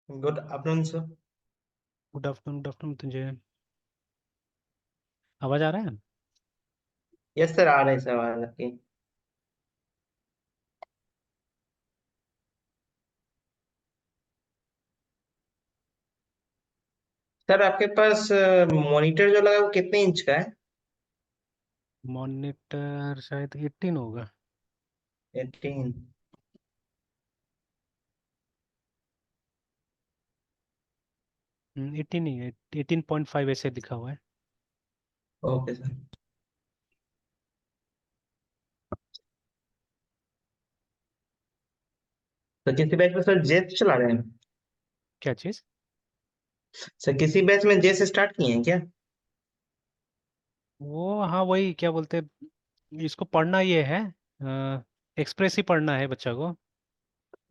Good afternoon sir. Good afternoon तुझे। आवाज आ रहा है? यस सर, आ रहे सर आवाज आपकी। सर आपके पास मॉनिटर जो लगा है वो कितने इंच का है? मॉनिटर शायद 18 होगा। 18। 18 ही है, 18.5 ऐसे लिखा हुआ है। Okay sir. तो किसी बैच में सर जेस चला रहे हैं? क्या चीज़? सर किसी बैच में जेस स्टार्ट किए हैं क्या? वो हाँ, वही क्या बोलते हैं, इसको पढ़ना ये है, एक्सप्रेस ही पढ़ना है बच्चा को।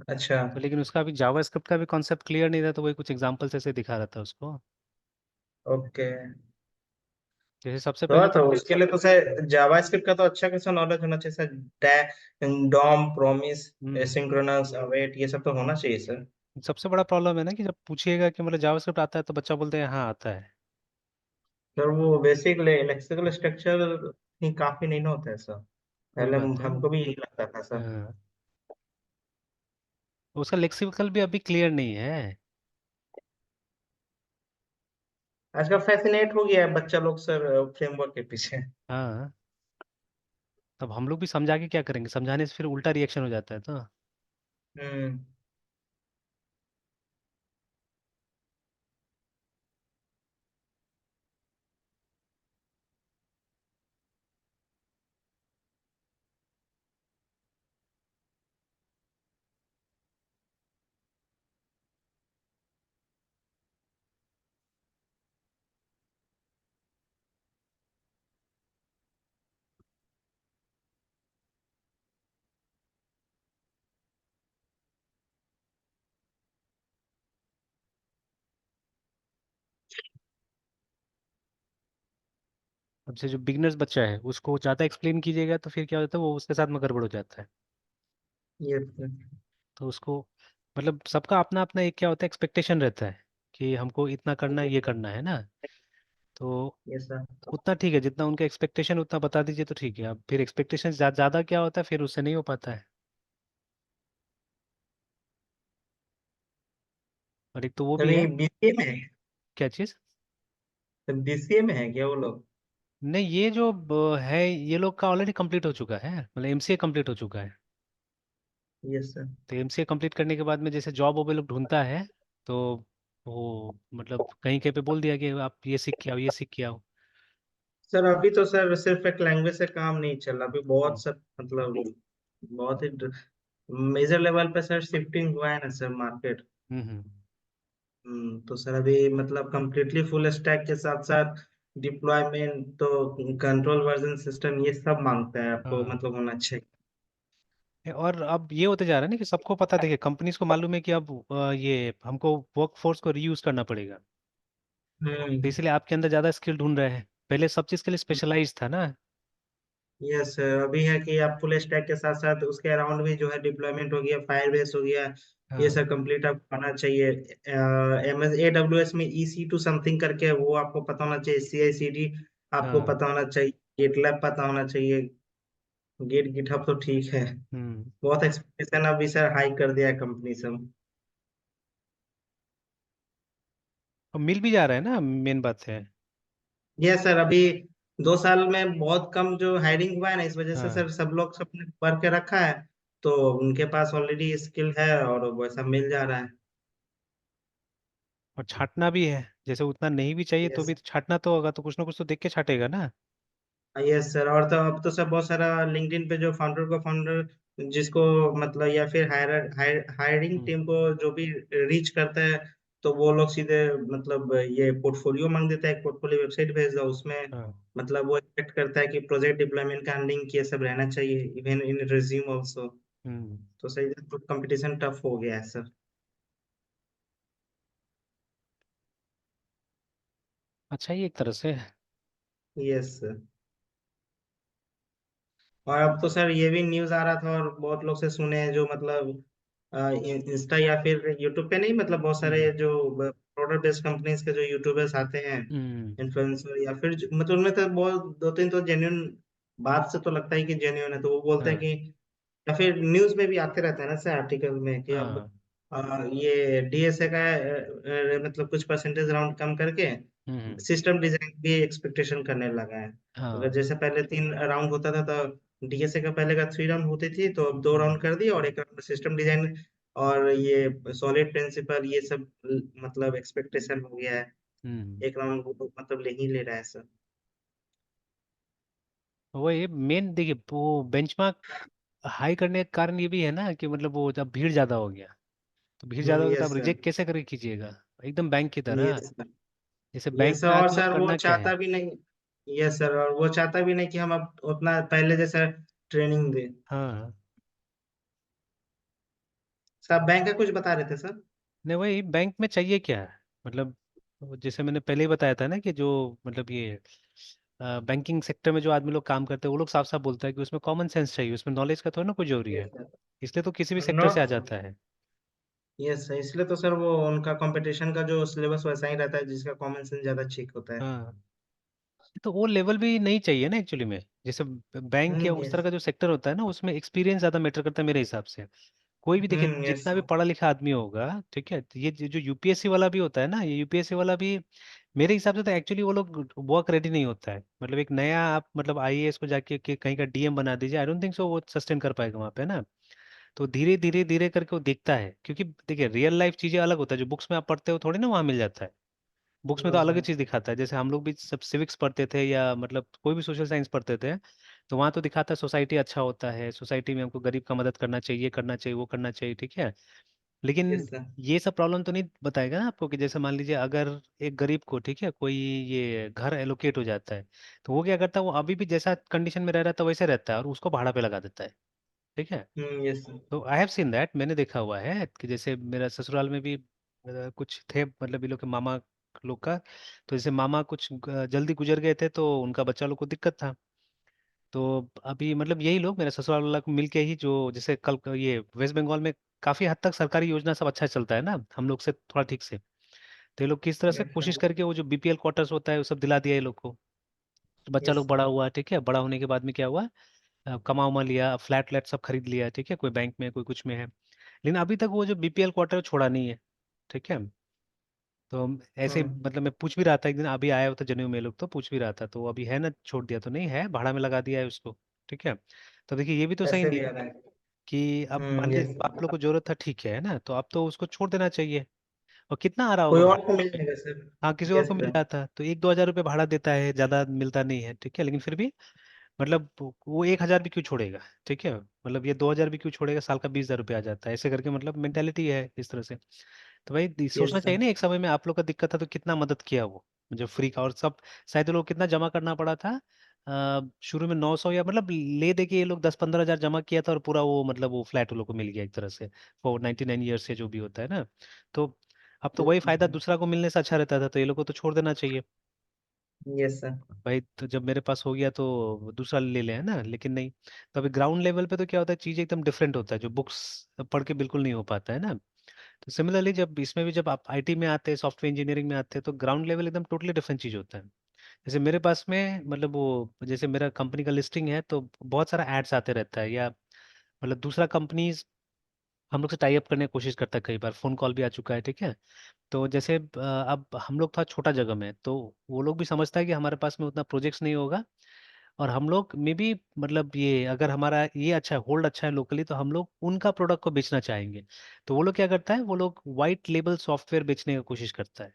अच्छा। तो लेकिन उसका अभी जावास्क्रिप्ट का भी कॉन्सेप्ट क्लियर नहीं था, तो वही कुछ एग्जांपल्स ऐसे दिखा रहा था उसको। ओके। जैसे सबसे तो पहले तो तो उसके लिए तो सर जावास्क्रिप्ट का तो अच्छा खासा नॉलेज होना चाहिए सर। डॉम, प्रॉमिस, हम्म एसिंक्रोनस, अवेट, ये सब तो होना चाहिए सर। सबसे बड़ा प्रॉब्लम है ना कि जब पूछिएगा कि मतलब जावास्क्रिप्ट आता है तो बच्चा बोलते हैं हाँ आता है। सर वो बेसिक लेक्सिकल स्ट्रक्चर ही काफी नहीं ना होता है सर। वही पहले बात है ना। हमको भी यही लगता था सर। हाँ, उसका लेक्सिकल भी अभी क्लियर नहीं है। आजकल फैसिनेट हो गया है बच्चा लोग सर फ्रेमवर्क के पीछे। हाँ, तब हम लोग भी समझा के क्या करेंगे, समझाने से फिर उल्टा रिएक्शन हो जाता है तो। हम्म। अब से जो बिगनर्स बच्चा है उसको ज़्यादा एक्सप्लेन कीजिएगा तो फिर क्या होता है, वो उसके साथ में गड़बड़ हो जाता है। ये तो उसको मतलब सबका अपना अपना एक क्या होता है, एक्सपेक्टेशन रहता है कि हमको इतना करना है, ये करना है ना। तो ये सर। उतना ठीक है, जितना उनका एक्सपेक्टेशन उतना बता दीजिए तो ठीक है। अब फिर एक्सपेक्टेशन ज़्यादा क्या होता है, फिर उससे नहीं हो पाता है। और एक तो वो भी अभी है। बीसीए में है? क्या चीज़? तो बीसीए में है क्या वो लोग? नहीं, ये जो है ये लोग का ऑलरेडी कंप्लीट हो चुका है, मतलब एमसीए कंप्लीट हो चुका है। Yes sir. तो एमसीए कंप्लीट करने के बाद में जैसे जॉब वो लोग ढूंढता है, तो वो मतलब कहीं कहीं पे बोल दिया कि आप ये सीख के आओ, ये सीख के आओ। सर अभी तो सर सिर्फ एक लैंग्वेज से काम नहीं चल रहा, अभी हम्म बहुत सब मतलब बहुत ही मेजर लेवल पे सर शिफ्टिंग हुआ है ना सर मार्केट। हम्म हम्म, तो सर अभी मतलब कंप्लीटली फुल स्टैक के साथ साथ डिप्लॉयमेंट तो कंट्रोल वर्जन सिस्टम ये सब मांगता है, आपको हाँ। मतलब होना चाहिए। और अब ये होते जा रहा है ना कि सबको पता, देखिए कंपनीज को मालूम है कि अब ये हमको वर्क फोर्स को रीयूज करना पड़ेगा। तो हम्म। इसलिए आपके अंदर ज़्यादा स्किल ढूंढ रहे हैं। पहले सब चीज़ के लिए स्पेशलाइज था ना। यस सर, अभी है कि आप फुल स्टैक के साथ साथ उसके अराउंड भी जो है डिप्लॉयमेंट हो गया, फायर बेस हो गया, ये हाँ सब कंप्लीट आपको आना चाहिए। M S A W S में EC2 समथिंग करके है, वो आपको पता होना चाहिए। CI/CD आपको हाँ। पता होना चाहिए। गिटलैब पता होना चाहिए। गिटहब तो ठीक है। हम्म बहुत एक्सपेक्टेशन अभी सर हाई कर दिया है कंपनी सब। और मिल भी जा रहा है ना, मेन बात है। ये सर अभी 2 साल में बहुत कम जो हायरिंग हुआ है ना, इस वजह से हाँ, सर सब लोग सबने भर के रखा है। तो उनके पास ऑलरेडी स्किल है और वैसा मिल जा रहा है। और छाटना भी है, जैसे उतना नहीं भी चाहिए तो भी यस। तो छाटना तो होगा, तो कुछ ना कुछ तो देख के छाटेगा ना। यस सर, और तो अब तो सर बहुत सारा लिंक्डइन पे जो फाउंडर को फाउंडर जिसको मतलब या फिर हायरिंग हम्म टीम को जो भी रीच करता है, तो वो लोग सीधे मतलब ये पोर्टफोलियो मांग देता है, एक पोर्टफोलियो वेबसाइट भेज दो उसमें। हाँ। मतलब वो एक्सपेक्ट करता है कि प्रोजेक्ट डिप्लॉयमेंट का लिंक ये सब रहना चाहिए इवन इन रिज्यूम ऑल्सो। हम्म तो सही कंपटीशन टफ हो गया है सर। अच्छा, ये एक तरह से। Yes sir. और अब तो सर ये भी न्यूज आ रहा था और बहुत लोग से सुने हैं जो मतलब इंस्टा या फिर यूट्यूब पे नहीं, मतलब बहुत सारे हम्म जो प्रोडक्ट बेस्ड कंपनीज के जो यूट्यूबर्स आते हैं, हम्म इन्फ्लुएंसर, या फिर मतलब उनमें तो बहुत दो तीन तो जेन्युइन, बात से तो लगता है कि जेन्युइन है, तो वो बोलते हैं हाँ कि, या फिर न्यूज में भी आते रहता है ना सर आर्टिकल में कि अब हाँ ये डीएसए का मतलब कुछ परसेंटेज राउंड कम करके हम्म सिस्टम डिजाइन भी एक्सपेक्टेशन करने लगा है। अगर हाँ जैसे पहले 3 राउंड होता था, तो डीएसए का पहले का 3 राउंड होती थी, तो अब 2 राउंड हम्म कर दिए, और एक राउंड सिस्टम डिजाइन और ये सॉलिड प्रिंसिपल, ये सब मतलब एक्सपेक्टेशन हो गया है। हम्म। एक राउंड वो मतलब ले ही ले रहा है सर। वही मेन देखिए, वो बेंचमार्क हाई करने का कारण ये भी है ना कि मतलब वो जब भीड़ ज्यादा हो गया, तो भीड़ ज्यादा होगी तो आप यस सर। रिजेक्ट कैसे करके कीजिएगा, एकदम बैंक की तरह। Yes sir. जैसे बैंक यस सर, में और आजकल सर वो करना क्या है। चाहता भी नहीं। यस सर, और वो चाहता भी नहीं कि हम अब उतना पहले जैसा ट्रेनिंग दें। हाँ हाँ। सर आप बैंक का कुछ बता रहे थे सर। नहीं, वही बैंक में चाहिए क्या है, मतलब वो जैसे मैंने पहले ही बताया था ना कि जो मतलब ये बैंकिंग सेक्टर में जो आदमी लोग काम करते हैं वो लोग साफ साफ बोलता है कि उसमें कॉमन सेंस चाहिए, उसमें नॉलेज का थोड़ा ना कोई जरूरी यस है। सर। इसलिए तो किसी भी सेक्टर से नॉट। आ जाता है। यस सर, इसलिए तो सर वो उनका कंपटीशन का जो सिलेबस वैसा ही रहता है, जिसका कॉमन सेंस ज्यादा ठीक होता है। हाँ, तो वो लेवल भी नहीं चाहिए ना एक्चुअली में, जैसे बैंक या उस तरह यस। का जो सेक्टर होता है ना उसमें एक्सपीरियंस ज्यादा मैटर करता है मेरे हिसाब से। कोई भी देखिए यस जितना भी सर। पढ़ा लिखा आदमी होगा, ठीक है, तो ये जो यूपीएससी वाला भी होता है ना, ये यूपीएससी वाला भी मेरे हिसाब से तो एक्चुअली वो लोग वर्क रेडी नहीं होता है। मतलब एक नया आप मतलब आईएएस को जाके कहीं का डीएम बना दीजिए, आई डोंट थिंक सो वो सस्टेन कर पाएगा वहाँ पे ना। तो धीरे धीरे धीरे करके वो देखता है, क्योंकि देखिए रियल लाइफ चीजें अलग होता है, जो बुक्स में आप पढ़ते हो थोड़ी ना वहाँ मिल जाता है। बुक्स में तो नो अलग ही सर। चीज दिखाता है, जैसे हम लोग भी सब सिविक्स पढ़ते थे या मतलब कोई भी सोशल साइंस पढ़ते थे, तो वहाँ तो दिखाता है सोसाइटी अच्छा होता है, सोसाइटी में हमको गरीब का मदद करना चाहिए, करना चाहिए, वो करना चाहिए, ठीक है। लेकिन यस सर। ये सब प्रॉब्लम तो नहीं बताएगा ना आपको कि जैसे मान लीजिए अगर एक गरीब को, ठीक है, कोई ये घर एलोकेट हो जाता है, तो वो क्या करता है, वो अभी भी जैसा कंडीशन में रह रहा था वैसे रहता है और उसको भाड़ा पे लगा देता है, ठीक है। Yes sir. तो आई हैव सीन दैट, मैंने देखा हुआ है कि जैसे मेरा ससुराल में भी कुछ थे, मतलब ये लोग के मामा लोग का, तो जैसे मामा कुछ जल्दी गुजर गए थे तो उनका बच्चा लोग को दिक्कत था। तो अभी मतलब यही लोग मेरे ससुराल वाला को मिल के ही, जो जैसे कल ये वेस्ट बंगाल में काफी हद तक सरकारी योजना सब अच्छा चलता है ना हम लोग से थोड़ा ठीक से, तो ये लोग किस तरह से यस कोशिश सर। करके वो जो बीपीएल क्वार्टर्स होता है वो सब दिला दिया ये लोग को। तो बच्चा यस लोग बड़ा सर। हुआ, ठीक है, बड़ा होने के बाद में क्या हुआ, कमा उमा लिया, फ्लैट व्लैट सब खरीद लिया, ठीक है, कोई बैंक में कोई कुछ में है, लेकिन अभी तक वो जो बीपीएल क्वार्टर छोड़ा नहीं है, ठीक है। तो हम ऐसे ही हाँ, मतलब मैं पूछ भी रहा था एक दिन, अभी आया हुआ था जनेऊ में लोग, तो पूछ भी रहा था, तो अभी है ना छोड़ दिया, तो नहीं है, भाड़ा में लगा दिया है उसको, ठीक है। तो देखिए ये भी तो सही ऐसे नहीं भी है आ रहा है। कि अब मान लीजिए यस। आप लोग को जरूरत था, ठीक है ना, तो अब तो उसको छोड़ देना चाहिए। और कितना आ रहा होगा कोई और भाड़ा को वहाँ मिल पे। जाएगा सर। हाँ, किसी और यस को मिल सर। जाता तो 1-2 हज़ार रुपये भाड़ा देता है, ज्यादा मिलता नहीं है, ठीक है, लेकिन फिर भी मतलब वो 1 हज़ार भी क्यों छोड़ेगा, ठीक है, मतलब ये 2 हज़ार भी क्यों छोड़ेगा, साल का 20 हज़ार रुपये आ जाता है, ऐसे करके मतलब मेंटेलिटी है इस तरह से। तो भाई सोचना यस चाहिए सर। ना, एक समय में आप लोग का दिक्कत था तो कितना मदद किया वो, जो फ्री का, और सब शायद ये लोग कितना जमा करना पड़ा था, शुरू में 900 या मतलब ले दे के ये लोग 10-15 हज़ार जमा किया था और पूरा वो मतलब वो फ्लैट वो लोग को मिल गया एक तरह से, फॉर 99 ईयर्स से जो भी होता है ना। तो अब तो वही फायदा दूसरा को मिलने से अच्छा रहता था, तो ये लोग को तो छोड़ देना चाहिए। Yes sir. भाई तो जब मेरे पास हो गया तो दूसरा ले ले, है ना, लेकिन नहीं। तो अभी ग्राउंड लेवल पे तो क्या होता है, चीज़ एकदम डिफरेंट होता है, जो बुक्स पढ़ के बिल्कुल नहीं हो पाता है ना। तो सिमिलरली जब इसमें भी जब आप आईटी में आते हैं, सॉफ्टवेयर इंजीनियरिंग में आते हैं, तो ग्राउंड लेवल एकदम टोटली डिफरेंट चीज़ होता है। जैसे मेरे पास में मतलब वो जैसे मेरा कंपनी का लिस्टिंग है तो बहुत सारा एड्स आते रहता है, या मतलब दूसरा कंपनीज हम लोग से टाई अप करने की कोशिश करता है, कई बार फोन कॉल भी आ चुका है, ठीक है। तो जैसे अब हम लोग थोड़ा छोटा जगह में, तो वो लोग भी समझता है कि हमारे पास में उतना प्रोजेक्ट्स नहीं होगा, और हम लोग में भी मतलब ये अगर हमारा ये अच्छा है, होल्ड अच्छा है लोकली, तो हम लोग उनका प्रोडक्ट को बेचना चाहेंगे। तो वो लोग क्या करता है, वो लोग वाइट लेबल सॉफ्टवेयर बेचने की कोशिश करता है।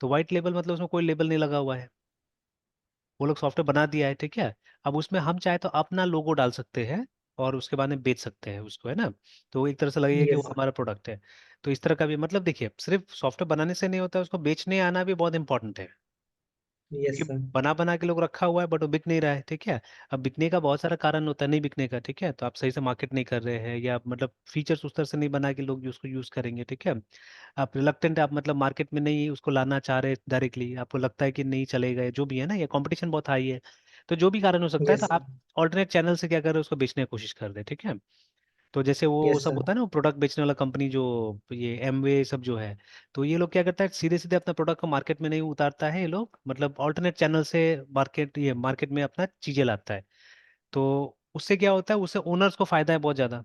तो वाइट लेबल मतलब उसमें कोई लेबल नहीं लगा हुआ है, वो लोग सॉफ्टवेयर बना दिया है, ठीक है। अब उसमें हम चाहे तो अपना लोगो डाल सकते हैं और उसके बाद में बेच सकते हैं उसको, है ना। तो एक तरह से लगेगा कि वो यस सर। हमारा प्रोडक्ट है। तो इस तरह का भी मतलब देखिए, सिर्फ सॉफ्टवेयर बनाने से नहीं होता है, उसको बेचने आना भी बहुत इंपॉर्टेंट है। यस क्योंकि सर। बना बना के लोग रखा हुआ है बट वो बिक नहीं रहा है, ठीक है। अब बिकने का बहुत सारा कारण होता है नहीं बिकने का, ठीक है, तो आप सही से मार्केट नहीं कर रहे हैं, या मतलब फीचर्स उस तरह से नहीं बना के लोग उसको यूज करेंगे, ठीक है। आप रिलक्टेंट, आप मतलब मार्केट में नहीं उसको लाना चाह रहे डायरेक्टली, आपको लगता है कि नहीं चलेगा, या जो भी है ना, या कंपटीशन बहुत हाई है, तो जो भी कारण हो सकता है, तो यस सर। आप ऑल्टरनेट चैनल से क्या कर रहे हो, उसको बेचने की कोशिश कर रहे हैं, ठीक है। तो जैसे वो यस सब सर। होता है ना, वो प्रोडक्ट बेचने वाला कंपनी जो ये एमवे सब जो है, तो ये लोग क्या करता है, सीधे सीधे अपना प्रोडक्ट को मार्केट में नहीं उतारता है, ये लोग मतलब ऑल्टरनेट चैनल से मार्केट में अपना चीजें लाता है। तो उससे क्या होता है, उससे ओनर्स को फायदा है बहुत ज्यादा।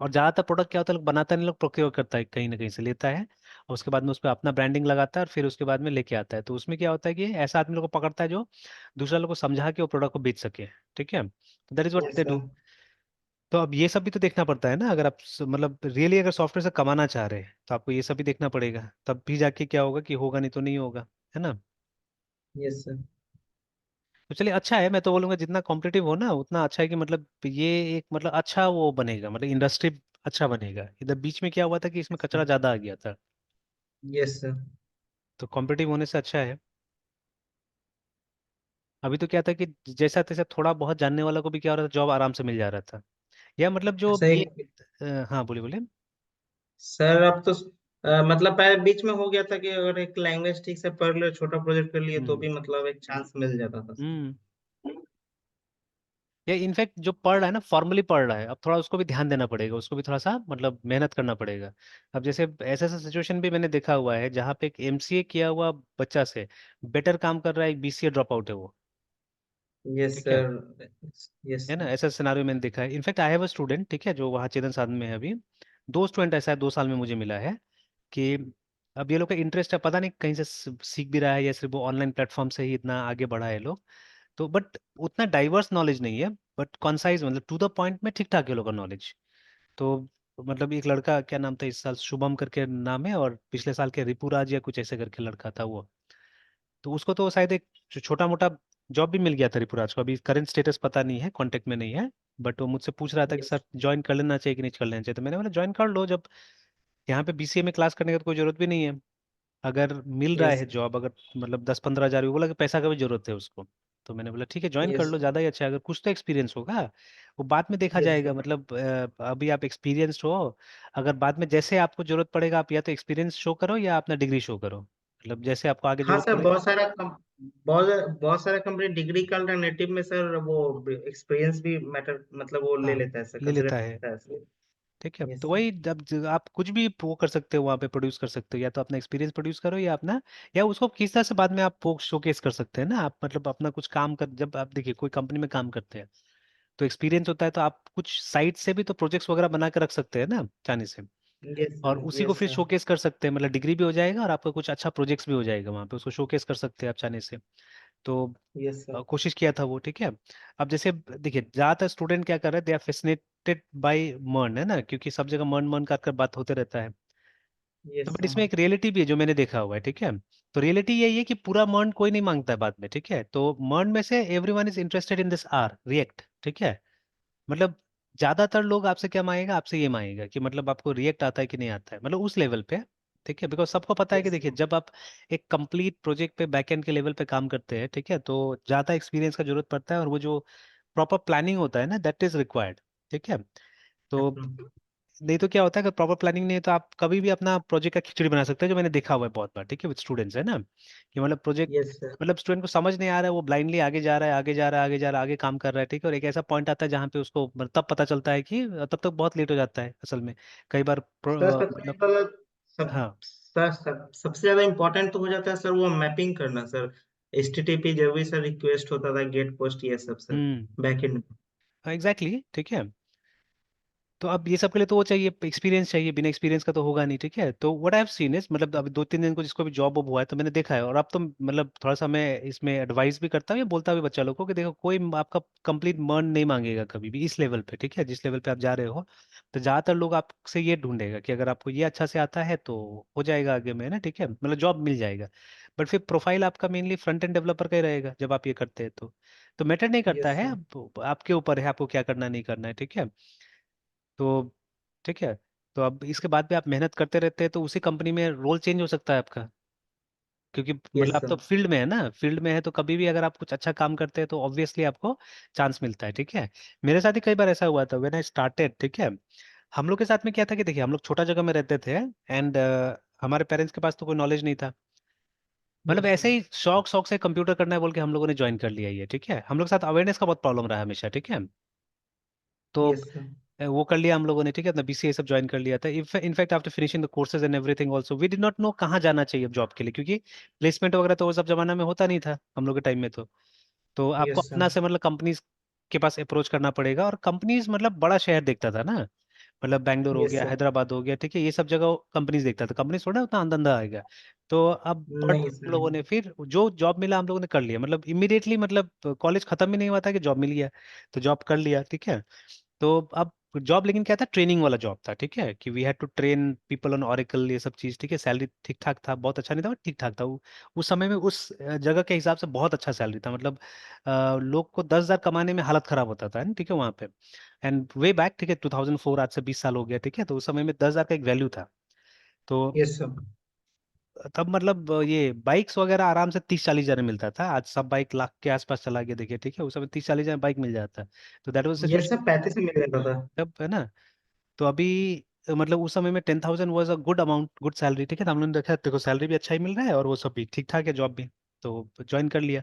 और ज्यादातर प्रोडक्ट क्या होता है, लोग बनाता नहीं, लोग प्रोक्योर करता है कहीं ना कहीं से लेता है, और उसके बाद में उस पर अपना ब्रांडिंग लगाता है और फिर उसके बाद में लेके आता है। तो उसमें क्या होता है कि ऐसा आदमी लोग को पकड़ता है जो दूसरा लोग को समझा के वो प्रोडक्ट को बेच सके। ठीक है, तो that is what yes they sir. Do. तो अब ये सब भी तो देखना पड़ता है ना, अगर आप मतलब रियली अगर सॉफ्टवेयर से कमाना चाह रहे हैं तो आपको ये सब भी देखना पड़ेगा, तब भी जाके क्या होगा कि होगा, नहीं तो नहीं होगा, है ना। Yes sir. तो चलिए अच्छा है, मैं तो बोलूंगा जितना कॉम्पिटिटिव हो ना उतना अच्छा है, कि मतलब ये एक मतलब अच्छा वो बनेगा, मतलब इंडस्ट्री अच्छा बनेगा। इधर बीच में क्या हुआ था कि इसमें कचरा ज्यादा आ गया था, यस सर। तो कॉम्पिटिटिव होने से अच्छा है। अभी तो क्या था कि जैसा तैसा थोड़ा बहुत जानने वाला को भी क्या हो रहा था, जॉब आराम से मिल जा रहा था, या मतलब जो अच्छा ये एक हाँ बोलिए बोलिए। सर, अब तो मतलब पहले बीच में हो गया था कि अगर एक लैंग्वेज ठीक से पढ़ लो, छोटा प्रोजेक्ट कर लिए तो हम्म भी मतलब एक चांस मिल जाता था सर। हम्म। या इनफैक्ट जो पढ़ रहा है ना, फॉर्मली पढ़ रहा है, अब थोड़ा उसको भी ध्यान देना पड़ेगा, उसको भी थोड़ा सा मतलब मेहनत करना पड़ेगा। अब जैसे ऐसा ऐसा सिचुएशन भी मैंने देखा हुआ है जहाँ पे एक एमसीए किया हुआ बच्चा से बेटर काम कर रहा है एक बीसीए ड्रॉप आउट है वो। यस ठीक है सर। यस है ना, सर। ऐसा सिनारियो मैंने देखा है। In fact I have a student, ठीक है, जो वहाँ चेतन साधन में है अभी। दो स्टूडेंट ऐसा है 2 साल में मुझे मिला है कि अब ये लोग का इंटरेस्ट है, पता नहीं कहीं से सीख भी रहा है या सिर्फ वो ऑनलाइन प्लेटफॉर्म से ही इतना आगे बढ़ा है लोग। तो बट उतना डाइवर्स नॉलेज नहीं है, बट कॉन्साइज मतलब टू द पॉइंट में ठीक ठाक है लोग का नॉलेज। तो मतलब एक लड़का, क्या नाम था, इस साल शुभम करके नाम है, और पिछले साल के रिपुराज या कुछ ऐसे करके लड़का था वो। तो उसको तो शायद एक छोटा मोटा जॉब भी मिल गया था रिपुराज को, अभी करंट स्टेटस पता नहीं है, कांटेक्ट में नहीं है। बट वो मुझसे पूछ रहा था कि यस। सर ज्वाइन कर लेना चाहिए कि नहीं कर लेना चाहिए, तो मैंने बोला ज्वाइन कर लो, जब यहाँ पे बीसीए में क्लास करने का तो कोई जरूरत भी नहीं है। अगर मिल रहा यस। है जॉब, अगर मतलब 10-15 हज़ार भी, बोला कि पैसा का भी जरूरत है उसको। तो मैंने बोला ठीक है ज्वाइन कर यस। लो, ज़्यादा ही अच्छा है, अगर कुछ तो एक्सपीरियंस होगा, वो बाद में देखा यस जाएगा। सर। मतलब अभी आप एक्सपीरियंस्ड हो, अगर बाद में जैसे आपको जरूरत पड़ेगा, आप या तो एक्सपीरियंस शो करो या अपना डिग्री शो करो, मतलब जैसे आपको आगे हाँ जरूरत सर, पड़े। बहुत बहुत सारा कंपनी डिग्री का अल्टरनेटिव में सर वो एक्सपीरियंस भी मैटर, मतलब वो ले हाँ लेता है सर, ले कंसिडर लेता है। करता है सर। ठीक है, तो यस सर। वही जब आप कुछ भी वो कर सकते हो वहाँ पे, प्रोड्यूस कर सकते हो, या तो अपना एक्सपीरियंस प्रोड्यूस करो या अपना, या उसको किस तरह से बाद में आप वो शोकेस कर सकते हैं ना, आप मतलब अपना कुछ काम कर, जब आप देखिए कोई कंपनी में काम करते हैं तो एक्सपीरियंस होता है, तो आप कुछ साइट से भी तो प्रोजेक्ट्स वगैरह बना के रख सकते हैं ना चाहने से, यस और सर। उसी को यस फिर सर। शोकेस कर सकते हैं, मतलब डिग्री भी हो जाएगा और आपका कुछ अच्छा प्रोजेक्ट्स भी हो जाएगा वहाँ पे, उसको शोकेस कर सकते हैं आप चाहने से। तो यस सर। कोशिश किया था वो, ठीक है। अब जैसे देखिए ज्यादातर स्टूडेंट क्या कर रहे हैं, दे आर फैसिनेटेड बाय मर्न, है ना, क्योंकि सब जगह मर्न मर्न कर बात होते रहता है। तो यस बट सर। इसमें एक रियलिटी भी है जो मैंने देखा हुआ है, ठीक है। तो रियलिटी यही है कि पूरा मर्न कोई नहीं मांगता है बाद में, ठीक है, तो मर्न में से everyone is interested in this R React, ठीक है। मतलब ज्यादातर लोग आपसे क्या मांगेगा, आपसे ये मांगेगा कि मतलब आपको रिएक्ट आता है कि नहीं आता है, मतलब उस लेवल पे। ठीक है, बिकॉज सबको पता है कि यस देखिए सर। जब आप एक कंप्लीट प्रोजेक्ट पे बैकएंड के लेवल पे काम करते हैं, ठीक है, तो ज्यादा एक्सपीरियंस का जरूरत पड़ता है, और वो जो प्रॉपर प्लानिंग होता है ना, दैट इज रिक्वायर्ड। ठीक है, तो नहीं तो क्या होता है, अगर प्रॉपर प्लानिंग नहीं है तो आप कभी भी अपना प्रोजेक्ट का खिचड़ी बना सकते हैं, जो मैंने देखा हुआ है बहुत बार, ठीक है, विद स्टूडेंट्स, है ना, कि मतलब प्रोजेक्ट, यस सर। मतलब स्टूडेंट को समझ नहीं आ रहा है, वो ब्लाइंडली आगे जा रहा है, आगे जा रहा है, आगे जा रहा है, आगे काम कर रहा है, ठीक है, और एक ऐसा पॉइंट आता है जहाँ पे उसको मतलब तब पता चलता है कि तब तक बहुत लेट हो जाता है असल में, कई बार सर सबसे मतलब। मतलब सब हाँ सबसे ज्यादा इम्पोर्टेंट तो हो जाता है सर वो मैपिंग करना सर। HTTP जरूरी सर, रिक्वेस्ट होता था, गेट पोस्ट, ये सब सर हम्म, बैकएंड में। एग्जैक्टली, ठीक है। तो अब ये सब के लिए तो वो चाहिए, एक्सपीरियंस चाहिए, बिना एक्सपीरियंस का तो होगा नहीं, ठीक है। तो what I have seen is, मतलब अभी 2-3 दिन को जिसको भी जॉब वॉब हुआ है तो मैंने देखा है, और अब तो मतलब थोड़ा सा मैं इसमें एडवाइस भी करता हूँ या बोलता भी बच्चा लोग को कि देखो कोई आपका कंप्लीट मर्न नहीं मांगेगा कभी भी इस लेवल पे, ठीक है, जिस लेवल पे आप जा रहे हो। तो ज्यादातर लोग आपसे ये ढूंढेगा कि अगर आपको ये अच्छा से आता है तो हो जाएगा आगे में, ना, ठीक है, मतलब जॉब मिल जाएगा। बट फिर प्रोफाइल आपका मेनली फ्रंट एंड डेवलपर का ही रहेगा जब आप ये करते हैं तो मैटर नहीं करता यस है, सर। अब आपके ऊपर है आपको क्या करना नहीं करना है, ठीक है। तो ठीक है, तो अब इसके बाद भी आप मेहनत करते रहते हैं तो उसी कंपनी में रोल चेंज हो सकता है आपका, क्योंकि मतलब यस आप तो सर। फील्ड में है ना, फील्ड में है तो कभी भी अगर आप कुछ अच्छा काम करते हैं तो ऑब्वियसली आपको चांस मिलता है, ठीक है। मेरे साथ ही कई बार ऐसा हुआ था व्हेन आई स्टार्टेड, ठीक है। हम लोग के साथ में क्या था कि देखिए हम लोग छोटा जगह में रहते थे, एंड हमारे पेरेंट्स के पास तो कोई नॉलेज नहीं था, मतलब यस ऐसे सर। ही शौक शौक से कंप्यूटर करना है बोल के हम लोगों ने ज्वाइन कर लिया ये, ठीक है, हम लोग के साथ अवेयरनेस का बहुत प्रॉब्लम रहा हमेशा, ठीक है। तो यस सर। वो कर लिया हम लोगों ने, ठीक है, अपना बीसीए सब ज्वाइन कर लिया था। In fact after finishing the courses and everything also we did not know कहाँ जाना चाहिए अब जॉब के लिए, क्योंकि प्लेसमेंट वगैरह तो वो सब जमाना में होता नहीं था हम लोग के टाइम में। तो आपको यस सर। अपना से मतलब कंपनीज के पास अप्रोच करना पड़ेगा, और कंपनीज मतलब बड़ा शहर देखता था ना, मतलब बैंगलोर हो यस गया, सर। हैदराबाद हो गया, ठीक है, ये सब जगह कंपनीज देखता था। कंपनीज थोड़ा उतना अंदर आएगा। तो अब पढ़ नहीं हम सर। लोगों ने फिर जो जॉब मिला हम लोगों ने कर लिया, मतलब इमीडिएटली, मतलब कॉलेज खत्म ही नहीं हुआ था कि जॉब मिल गया, तो जॉब कर लिया, ठीक है। तो अब जॉब लेकिन क्या था, ट्रेनिंग वाला जॉब था, ठीक है, कि we had to train people on Oracle, ये सब चीज, ठीक है। सैलरी ठीक ठाक था, बहुत अच्छा नहीं था बट ठीक ठाक था। उस समय में उस जगह के हिसाब से बहुत अच्छा सैलरी था, मतलब लोग को 10,000 कमाने में हालत खराब होता था ना, ठीक है, वहाँ पे। एंड वे बैक, ठीक है, 2004, आज से 20 साल हो गया, ठीक है। तो उस समय में 10,000 का एक वैल्यू था। तो यस सर। तब मतलब ये बाइक्स वगैरह आराम से 30-40 हजार में मिलता था। आज सब बाइक लाख के आसपास चला गया, देखिए, ठीक है, उस समय 30-40 हजार में बाइक मिल जाता है। तो that was yes situation sir, 35 में मिल जाता था। तब, है ना। तो अभी मतलब उस समय में 10,000 was a good amount, good salary, ठीक है। तो हम लोगों ने देखा, देखो सैलरी भी अच्छा ही मिल रहा है और वो सब भी ठीक ठाक है, जॉब भी। तो ज्वाइन कर लिया।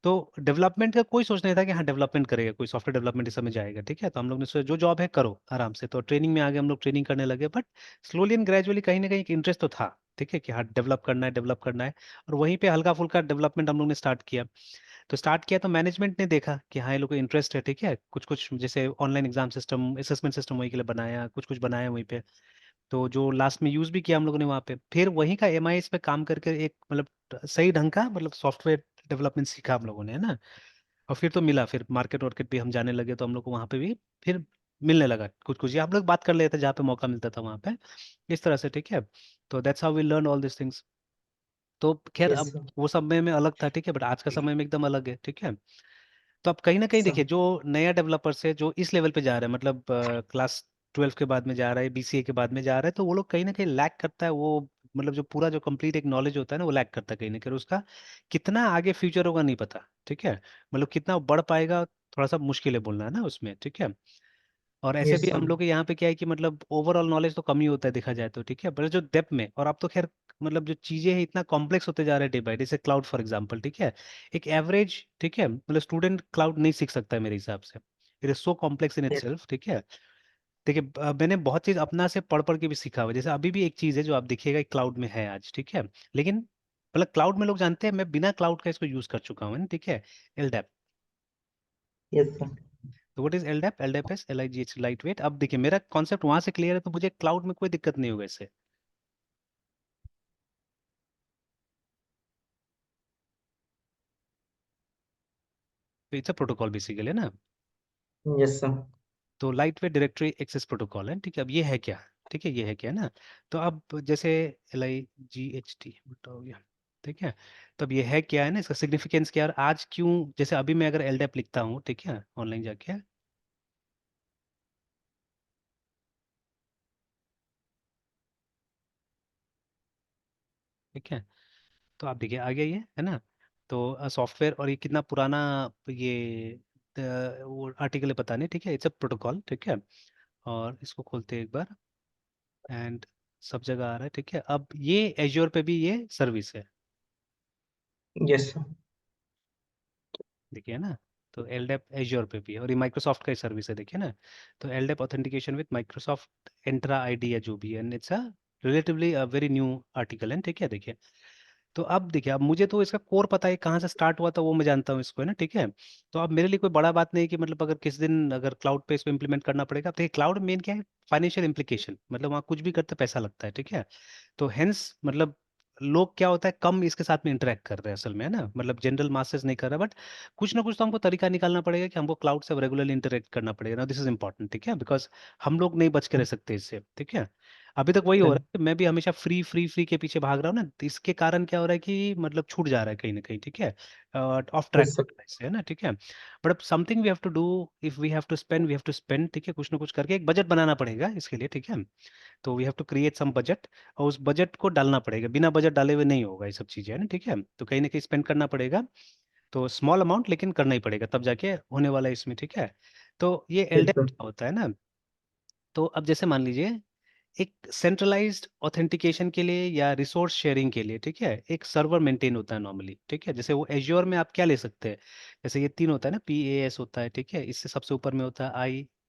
तो डेवलपमेंट का कोई सोच नहीं था कि हाँ डेवलपमेंट करेगा, कोई सॉफ्टवेयर डेवलपमेंट इस समय जाएगा, ठीक है। तो हम लोग ने सोचा जो जॉब है करो आराम से। तो ट्रेनिंग में आगे हम लोग ट्रेनिंग करने लगे, बट स्लोली एंड ग्रेजुअली कहीं ना कहीं एक इंटरेस्ट तो था, ठीक है, कि हाँ डेवलप करना है, डेवलप करना है। और वहीं पे हल्का फुल्का डेवलपमेंट हम लोग ने स्टार्ट किया। तो स्टार्ट किया तो मैनेजमेंट ने देखा कि हाँ ये लोग को इंटरेस्ट है, ठीक है, कुछ कुछ जैसे online exam system, assessment system वहीं के लिए बनाया, कुछ कुछ बनाया वहीं पे। तो जो लास्ट में यूज भी किया हम लोगों ने वहाँ पे, फिर वहीं का एमआईएस पे काम करके एक मतलब सही ढंग का मतलब सॉफ्टवेयर डेवलपमेंट सीखा हम लोगों ने, है ना। और फिर तो मिला, फिर मार्केट वार्केट भी हम जाने लगे, तो हम लोग को वहाँ पे भी फिर मिलने लगा कुछ कुछ, या हम लोग बात कर लेते जहाँ पे मौका मिलता था वहाँ पे, इस तरह से, ठीक है। तो that's how we learn all this things. तो खैर यस अब सर। वो समय में अलग था, ठीक है, बट आज का समय में एकदम अलग है, ठीक है। तो अब कहीं ना कहीं सर। देखिए, जो नया डेवलपर्स है जो इस लेवल पे जा रहा है, मतलब क्लास 12 के बाद में जा रहा है, बीसीए के बाद में जा रहा है, तो वो लोग कहीं ना कहीं लैक करता है वो, मतलब जो पूरा जो कंप्लीट एक नॉलेज होता है ना, वो लैक करता है कहीं ना कहीं। उसका कितना आगे फ्यूचर होगा नहीं पता, ठीक है, मतलब कितना बढ़ पाएगा, थोड़ा सा मुश्किल है बोलना, है ना उसमें, ठीक है। और ऐसे यस भी सर। हम लोग के यहाँ पे क्या है कि मतलब ओवरऑल नॉलेज तो कम ही होता है देखा जाए तो, ठीक है, पर जो डेप्थ में, और अब तो खैर मतलब जो चीजें हैं इतना कॉम्प्लेक्स होते जा रहे हैं डे बाय डे, जैसे क्लाउड फॉर एग्जांपल, ठीक है। एक एवरेज, ठीक है, मतलब स्टूडेंट क्लाउड नहीं सीख सकता है मेरे हिसाब से। It is so complex in yes. Itself, ठीक है। देखिए मैंने बहुत चीज अपना से पढ़ पढ़ के भी सीखा हुआ है। जैसे अभी भी एक चीज है जो आप देखिएगा क्लाउड में है आज, ठीक है, लेकिन मतलब क्लाउड में लोग जानते हैं, मैं बिना क्लाउड का इसको यूज कर चुका हूँ, ठीक है। एलडेप। Yes sir. तो what is LDAP? LDAP is LIGH, light weight. अब देखिए मेरा कॉन्सेप्ट वहां से क्लियर है, तो मुझे क्लाउड में कोई दिक्कत नहीं होगा इससे। तो इट्स अ प्रोटोकॉल बेसिकली, है ना। Yes sir. तो light weight directory access protocol है, ठीक है। अब ये है क्या, ठीक है, ये है क्या ना। तो अब जैसे LIGHT बताओ गया, ठीक है। तो अब ये है क्या, है ना, इसका सिग्निफिकेंस क्या है, और आज क्यों, जैसे अभी मैं अगर एलडेप लिखता हूँ, ठीक है, ऑनलाइन जाके, ठीक है, तो आप देखिए आ गया ये, है ना। तो सॉफ्टवेयर, और ये कितना पुराना, ये वो आर्टिकल है पता नहीं, ठीक है, इट्स अ प्रोटोकॉल, ठीक है। और इसको खोलते हैं एक बार, एंड सब जगह आ रहा है, ठीक है। अब ये एज्योर पे भी ये सर्विस है, यस सर। देखिए ना। तो एलडेप एज्योर पे भी है, और ये माइक्रोसॉफ्ट का ही सर्विस है, देखिए ना। तो LDAP authentication with Microsoft Entra ID है जो भी है, and it's a relatively very new article है, ठीक है, देखिए। तो अब देखिए, अब मुझे तो इसका कोर पता है कहाँ से स्टार्ट हुआ था, वो मैं जानता हूँ इसको, है ना, ठीक है। तो अब मेरे लिए कोई बड़ा बात नहीं है कि मतलब अगर किस दिन अगर क्लाउड पे इसको इम्प्लीमेंट करना पड़ेगा। अब देखिए क्लाउड मेन क्या है, फाइनेंशियल इम्प्लीकेशन, मतलब वहाँ कुछ भी करते पैसा लगता है, ठीक है। तो हेंस मतलब लोग क्या होता है कम इसके साथ में इंटरेक्ट कर रहे हैं असल में, है ना, मतलब जनरल मासेस नहीं कर रहा, बट कुछ ना कुछ तो हमको तरीका निकालना पड़ेगा कि हमको क्लाउड से रेगुलरली इंटरेक्ट करना पड़ेगा ना। दिस इज इंपॉर्टेंट, ठीक है, बिकॉज हम लोग नहीं बच के रह सकते इससे, ठीक है। अभी तक वही हो रहा है कि मैं भी हमेशा फ्री फ्री फ्री के पीछे भाग रहा हूँ ना, तो इसके कारण क्या हो रहा है कि मतलब छूट जा रहा है कहीं ना कहीं, ठीक है, ऑफ ट्रैक यस हो सर। रहा है इससे, है ना, ठीक है। बट अब something we have to do, if we have to spend we have to spend, ठीक है, कुछ ना कुछ करके एक बजट बनाना पड़ेगा इसके लिए, ठीक है। तो we have to create some budget, और उस बजट को डालना पड़ेगा, बिना बजट डाले हुए नहीं होगा ये सब चीजें, है ना, ठीक है। तो कहीं ना कहीं स्पेंड करना पड़ेगा, तो स्मॉल अमाउंट लेकिन करना ही पड़ेगा, तब जाके होने वाला है इसमें, ठीक है। तो ये यस एलडेप सर। क्या होता है ना, तो अब जैसे मान लीजिए एक सेंट्रलाइज्ड ऑथेंटिकेशन के लिए या रिसोर्स शेयरिंग के लिए, ठीक है, एक सर्वर मेंटेन होता है नॉर्मली, ठीक है। जैसे वो एज्योर में आप क्या ले सकते हैं, जैसे ये तीन होता है ना, PaaS होता है, ठीक है, इससे सबसे ऊपर में होता है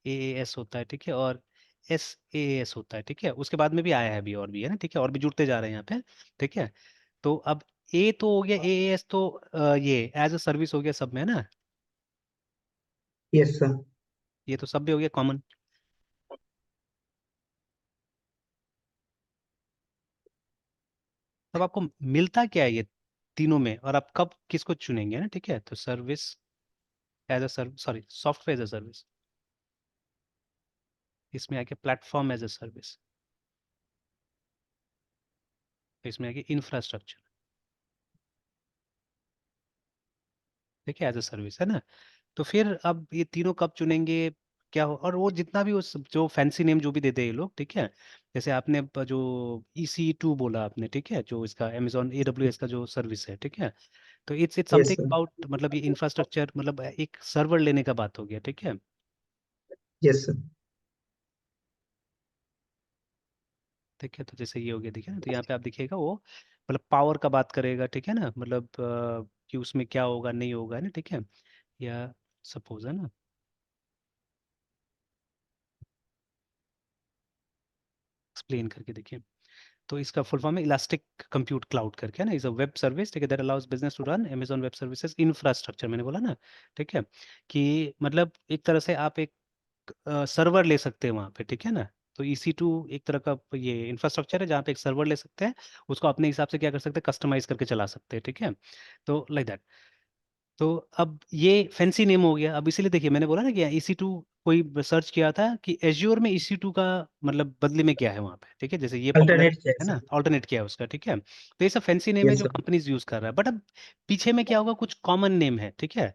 एएएस होता है, ठीक है, और एसएएस होता है, ठीक है। उसके बाद में भी आया है अभी, और भी है ना, ठीक है, और भी जुड़ते जा रहे हैं यहाँ पे, ठीक है। तो अब ए तो हो गया, एएएस तो ये एज अ सर्विस हो गया सब में, है ना। Yes sir. ये तो सब भी हो गया कॉमन। तब आपको मिलता क्या है ये तीनों में, और आप कब किसको चुनेंगे ना, ठीक है। तो service as a service, sorry, software as a service, इसमें आके प्लेटफॉर्म एज अ सर्विस, इसमें आके इंफ्रास्ट्रक्चर, ठीक है, एज अ सर्विस, है ना। तो फिर अब ये तीनों कब चुनेंगे, क्या हो, और वो जितना भी उस जो फैंसी नेम जो भी देते हैं ये लोग, ठीक है। जैसे आपने जो EC2 बोला आपने, ठीक है, जो इसका अमेजोन AWS का जो सर्विस है, ठीक है। तो it's yes something sir. About, मतलब ये इंफ्रास्ट्रक्चर, मतलब एक सर्वर लेने का बात हो गया, ठीक है। Yes sir. ठीक है, तो जैसे ये हो गया, देखिए ना, तो यहाँ पे आप देखिएगा वो मतलब पावर का बात करेगा, ठीक है ना, मतलब कि उसमें क्या होगा नहीं होगा, है ना, ठीक है। या सपोज, है ना, एक्सप्लेन करके देखिए। तो इसका फुल फॉर्म है इलास्टिक कंप्यूट क्लाउड करके, है ना, इज अ वेब सर्विस, ठीक है, that allows business to run Amazon web services infrastructure, मैंने बोला ना, ठीक है। कि मतलब एक तरह से आप एक सर्वर ले सकते हैं वहाँ पे, ठीक है ना। तो EC2 एक तरह का ये इंफ्रास्ट्रक्चर है जहाँ पे एक सर्वर ले सकते हैं, उसको अपने हिसाब से क्या कर सकते हैं, कस्टमाइज करके चला सकते हैं, ठीक है। तो लाइक दैट। तो अब ये फैंसी नेम हो गया। अब इसीलिए देखिए मैंने बोला ना कि EC2 कोई सर्च किया था कि एज्योर में EC2 का मतलब बदले में क्या है वहाँ पे, ठीक है, जैसे ये पॉपुलर अल्टरनेट क्या है है सर? ना, ऑल्टरनेट किया है उसका, ठीक है। तो ये सब फैंसी नेम है यस जो सर। कंपनीज यूज कर रहा है, बट अब पीछे में क्या होगा, कुछ कॉमन नेम है, ठीक है।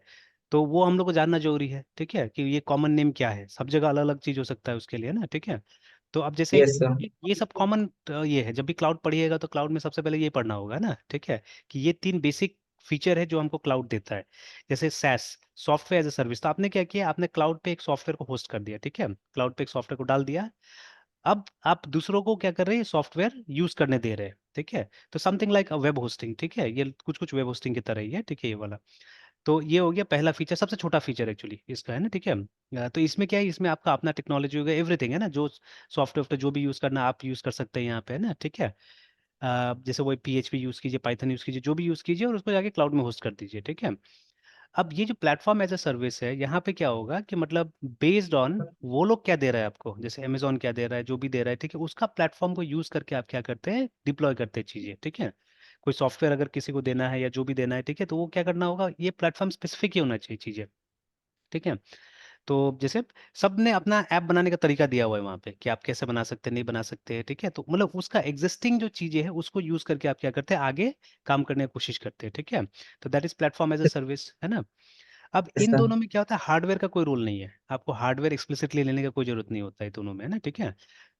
तो वो हम लोग को जानना जरूरी है, ठीक है, कि ये कॉमन नेम क्या है, सब जगह अलग अलग चीज हो सकता है उसके लिए ना, ठीक है। तो अब जैसे यस सर। ये सब कॉमन ये है, जब भी क्लाउड पढ़िएगा तो क्लाउड में सबसे पहले ये पढ़ना होगा ना, ठीक है, कि ये तीन बेसिक फीचर है जो हमको क्लाउड देता है। जैसे SaaS, software as a service, तो आपने क्या किया, आपने क्लाउड पे एक सॉफ्टवेयर को होस्ट कर दिया, ठीक है, क्लाउड पे एक सॉफ्टवेयर को डाल दिया। अब आप दूसरों को क्या कर रहे हैं, सॉफ्टवेयर यूज करने दे रहे हैं, ठीक है। तो something like a web hosting, ठीक है, ये कुछ कुछ वेब होस्टिंग की तरह ही है, ठीक है, ये वाला। तो ये हो गया पहला फीचर, सबसे छोटा फीचर एक्चुअली इसका, है ना, ठीक है। तो इसमें क्या है, इसमें आपका अपना टेक्नोलॉजी होगा, एवरीथिंग है ना, जो सॉफ्टवेयर जो भी यूज करना आप यूज कर सकते हैं यहाँ पे, है ना, ठीक है। जैसे वो PHP यूज कीजिए, पाइथन यूज कीजिए, जो भी यूज कीजिए, और उसको जाके क्लाउड में होस्ट कर दीजिए, ठीक है। अब ये जो प्लेटफॉर्म एज अ सर्विस है, यहाँ पे क्या होगा कि मतलब बेस्ड ऑन वो लोग क्या दे रहा है आपको, जैसे अमेजोन क्या दे रहा है, जो भी दे रहा है, ठीक है, उसका प्लेटफॉर्म को यूज करके आप क्या करते हैं, डिप्लॉय करते हैं चीजें, ठीक है। कोई सॉफ्टवेयर अगर किसी को देना है या जो भी देना है, ठीक है, तो वो क्या करना होगा, ये प्लेटफॉर्म स्पेसिफिक ही होना चाहिए चीजें, ठीक है। तो जैसे सबने अपना ऐप बनाने का तरीका दिया हुआ है वहाँ पे कि आप कैसे बना सकते हैं, नहीं बना सकते हैं, ठीक है। तो मतलब उसका एग्जिस्टिंग जो चीजें है उसको यूज करके आप क्या करते हैं, आगे काम करने की कोशिश करते हैं, ठीक है। तो that is platform as a service, है ना। अब यस इन सर। दोनों में क्या होता है, हार्डवेयर का कोई रोल नहीं है, आपको हार्डवेयर एक्सप्लिसिटली लेने का कोई जरूरत नहीं होता है दोनों में, है ना, ठीक है।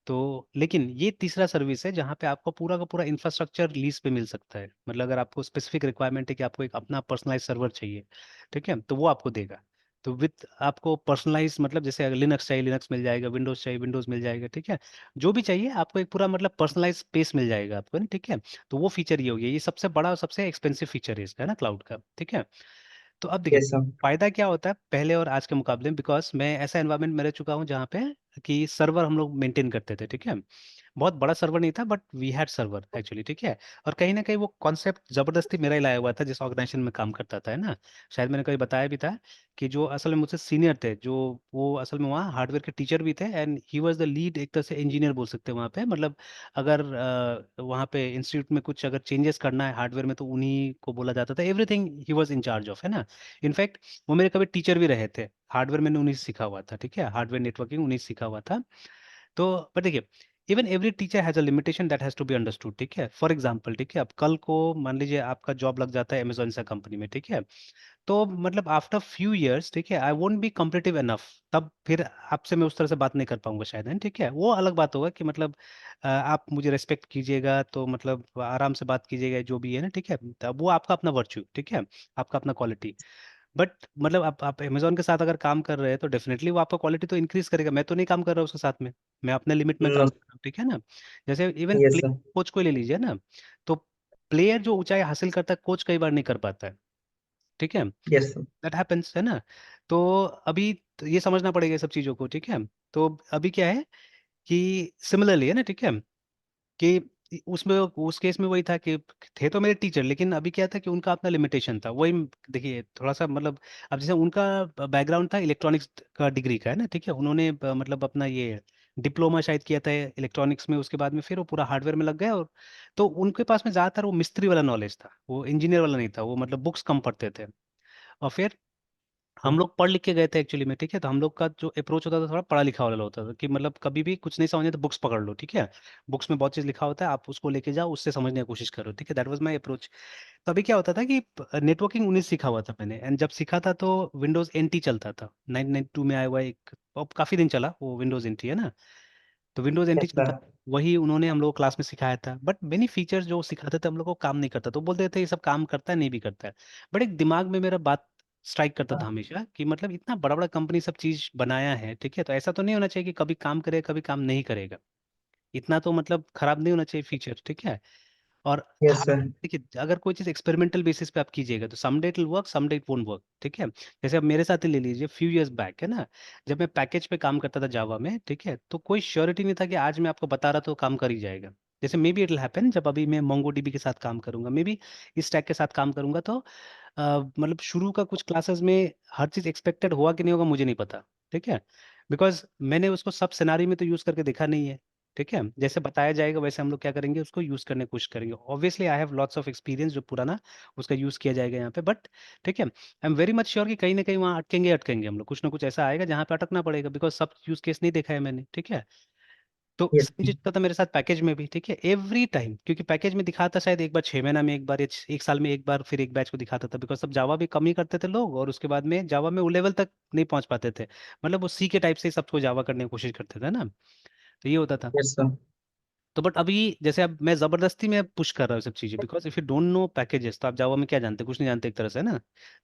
तो लेकिन ये तीसरा सर्विस है जहाँ पे आपको पूरा का पूरा इंफ्रास्ट्रक्चर लीज पे मिल सकता है, मतलब अगर आपको स्पेसिफिक रिक्वायरमेंट है कि आपको एक अपना पर्सनलाइज सर्वर चाहिए, ठीक है, तो वो आपको देगा। तो विथ आपको पर्सनलाइज, मतलब जैसे अगर लिनक्स चाहिए लिनक्स मिल जाएगा, विंडोज चाहिए विंडोज मिल जाएगा, ठीक है। जो भी चाहिए आपको एक पूरा मतलब पर्सनलाइज स्पेस मिल जाएगा आपको ना, ठीक है। तो वो फीचर ये हो गया, ये सबसे बड़ा और सबसे एक्सपेंसिव फीचर है इसका, है ना, क्लाउड का, ठीक है। तो अब देखिए यस सर। फायदा क्या होता है पहले और आज के मुकाबले में, बिकॉज मैं ऐसा एनवायरनमेंट में रह चुका हूँ जहाँ पे कि सर्वर हम लोग मेंटेन करते थे, ठीक है। बहुत बड़ा सर्वर नहीं था but we had server actually, ठीक है। और कहीं ना कहीं वो कॉन्सेप्ट जबरदस्ती मेरा ही लाया हुआ था जिस ऑर्गेनाइजेशन में काम करता था, है ना। शायद मैंने कभी बताया भी था कि जो असल में मुझसे सीनियर थे, जो वो असल में वहाँ हार्डवेयर के टीचर भी थे, and he was the lead, एक तरह से इंजीनियर बोल सकते हैं वहाँ पे, मतलब अगर वहाँ पे इंस्टीट्यूट में कुछ अगर चेंजेस करना है हार्डवेयर में तो उन्हीं को बोला जाता था, everything he was in charge of, है ना। इनफैक्ट वो मेरे कभी टीचर भी रहे थे, हार्डवेयर मैंने उन्हीं से सीखा हुआ था, ठीक है, हार्डवेयर नेटवर्किंग उन्हीं से सीखा हुआ था। तो बट देखिए even every teacher has a limitation that has to be understood, ठीक है। फॉर एग्जांपल, ठीक है, अब कल को मान लीजिए आपका जॉब लग जाता है अमेजोन सा कंपनी में, ठीक है। तो मतलब आफ्टर फ्यू इयर्स, ठीक है, I won't be competitive enough, तब फिर आपसे मैं उस तरह से बात नहीं कर पाऊंगा शायद, है ना? ठीक है, वो अलग बात होगा कि मतलब आप मुझे रेस्पेक्ट कीजिएगा तो मतलब आराम से बात कीजिएगा जो भी है ना, ठीक है, तब वो आपका अपना वर्च्यू, ठीक है, आपका अपना क्वालिटी। बट मतलब आप अमेजोन के साथ अगर काम कर रहे हैं तो डेफिनेटली वो आपका क्वालिटी तो इंक्रीज करेगा, मैं तो नहीं काम कर रहा हूँ उसके साथ में, मैं अपने लिमिट में काम नो। कर रहा हूँ, ठीक है ना। जैसे even yes play sir. Coach को ले लीजिए ना, तो प्लेयर जो ऊंचाई हासिल करता है कोच कई बार नहीं कर पाता है, ठीक है, यस सर। दैट हैपेंस, है ना। तो अभी तो ये समझना पड़ेगा ये सब चीज़ों को, ठीक है। तो अभी क्या है कि सिमिलरली है ना, ठीक है, कि उसमें उस केस में वही था कि थे तो मेरे टीचर, लेकिन अभी क्या था कि उनका अपना लिमिटेशन था। वही देखिए थोड़ा सा मतलब, अब जैसे उनका बैकग्राउंड था इलेक्ट्रॉनिक्स का डिग्री का है ना, ठीक है, उन्होंने मतलब अपना ये डिप्लोमा शायद किया था इलेक्ट्रॉनिक्स में, उसके बाद में फिर वो पूरा हार्डवेयर में लग गए। और तो उनके पास में ज़्यादातर वो मिस्त्री वाला नॉलेज था, वो इंजीनियर वाला नहीं था, वो मतलब बुक्स कम पढ़ते थे। और फिर हम लोग पढ़ लिख के गए थे एक्चुअली में, ठीक है। तो हम लोग का जो अप्रोच होता था थोड़ा पढ़ा लिखा वाला होता था, कि मतलब कभी भी कुछ नहीं समझे तो बुक्स पकड़ लो, ठीक है। बुक्स में बहुत चीज़ लिखा होता है, आप उसको लेके जाओ, उससे समझने की कोशिश करो, ठीक है। That was my approach. तो अभी क्या होता था कि नेटवर्किंग 19 सीखा हुआ था मैंने, एंड जब सीखा था तो विंडोज एनटी चलता था, 992 में आया हुआ एक, अब काफ़ी दिन चला वो विंडोज एनटी है ना। तो विंडोज एनटी अच्छा। चलता, वही उन्होंने हम लोग क्लास में सिखाया था। बट मेनी फीचर्स जो सिखाते थे हम लोग को काम नहीं करता, तो बोलते थे ये सब काम करता है, नहीं भी करता है। बट एक दिमाग में मेरा बात स्ट्राइक करता था हमेशा कि मतलब इतना बड़ा बड़ा कंपनी सब चीज बनाया है, ठीक है, तो ऐसा तो नहीं होना चाहिए कि कभी काम करे कभी काम नहीं करेगा। इतना तो मतलब खराब नहीं होना चाहिए फीचर, ठीक है। और था, यस सर। देखिए अगर कोई चीज एक्सपेरिमेंटल बेसिस पे आप कीजिएगा तो some day it will work, some day it won't work, ठीक है। जैसे अब मेरे साथ ही ले लीजिए, फ्यू इयर्स बैक है ना, जब मैं पैकेज पे काम करता था जावा में, ठीक है, तो कोई श्योरिटी नहीं था कि आज मैं आपको बता रहा तो काम कर ही जाएगा। जैसे may be it will happen, जब अभी मैं मोंगो डीबी के साथ काम करूंगा, मे बी इस टैग के साथ काम करूंगा, तो मतलब शुरू का कुछ क्लासेस में हर चीज एक्सपेक्टेड हुआ कि नहीं होगा मुझे नहीं पता, ठीक है। बिकॉज मैंने उसको सब सिनारी में तो यूज करके देखा नहीं है, ठीक है। जैसे बताया जाएगा वैसे हम लोग क्या करेंगे, उसको यूज करने की कोशिश करेंगे। Obviously I have lots of experience जो पुराना, उसका यूज किया जाएगा यहाँ पे, बट ठीक है, I am very much sure कि कहीं ना कहीं वहाँ अटकेंगे अटकेंगे हम लोग, कुछ ना कुछ ऐसा आएगा जहाँ पे अटकना पड़ेगा, बिकॉज सब यूज केस नहीं देखा है मैंने, ठीक है। तो यस। सेम चीज होता था मेरे साथ पैकेज में भी, ठीक है, एवरी टाइम, क्योंकि पैकेज में दिखाता शायद एक बार 6 महीना में एक बार या एक साल में एक बार, फिर एक बैच को दिखाता था, बिकॉज सब जावा भी कम ही करते थे लोग, और उसके बाद में जावा में वो लेवल तक नहीं पहुंच पाते थे। मतलब वो सी के टाइप से ही सबको जावा करने की कोशिश करते थे ना, तो ये होता था। Yes sir. तो बट अभी जैसे अब मैं जबरदस्ती में पुश कर रहा हूँ सब चीजें, because if you don't know packages तो आप जावा में क्या जानते हैं, कुछ नहीं जानते एक तरह से ना।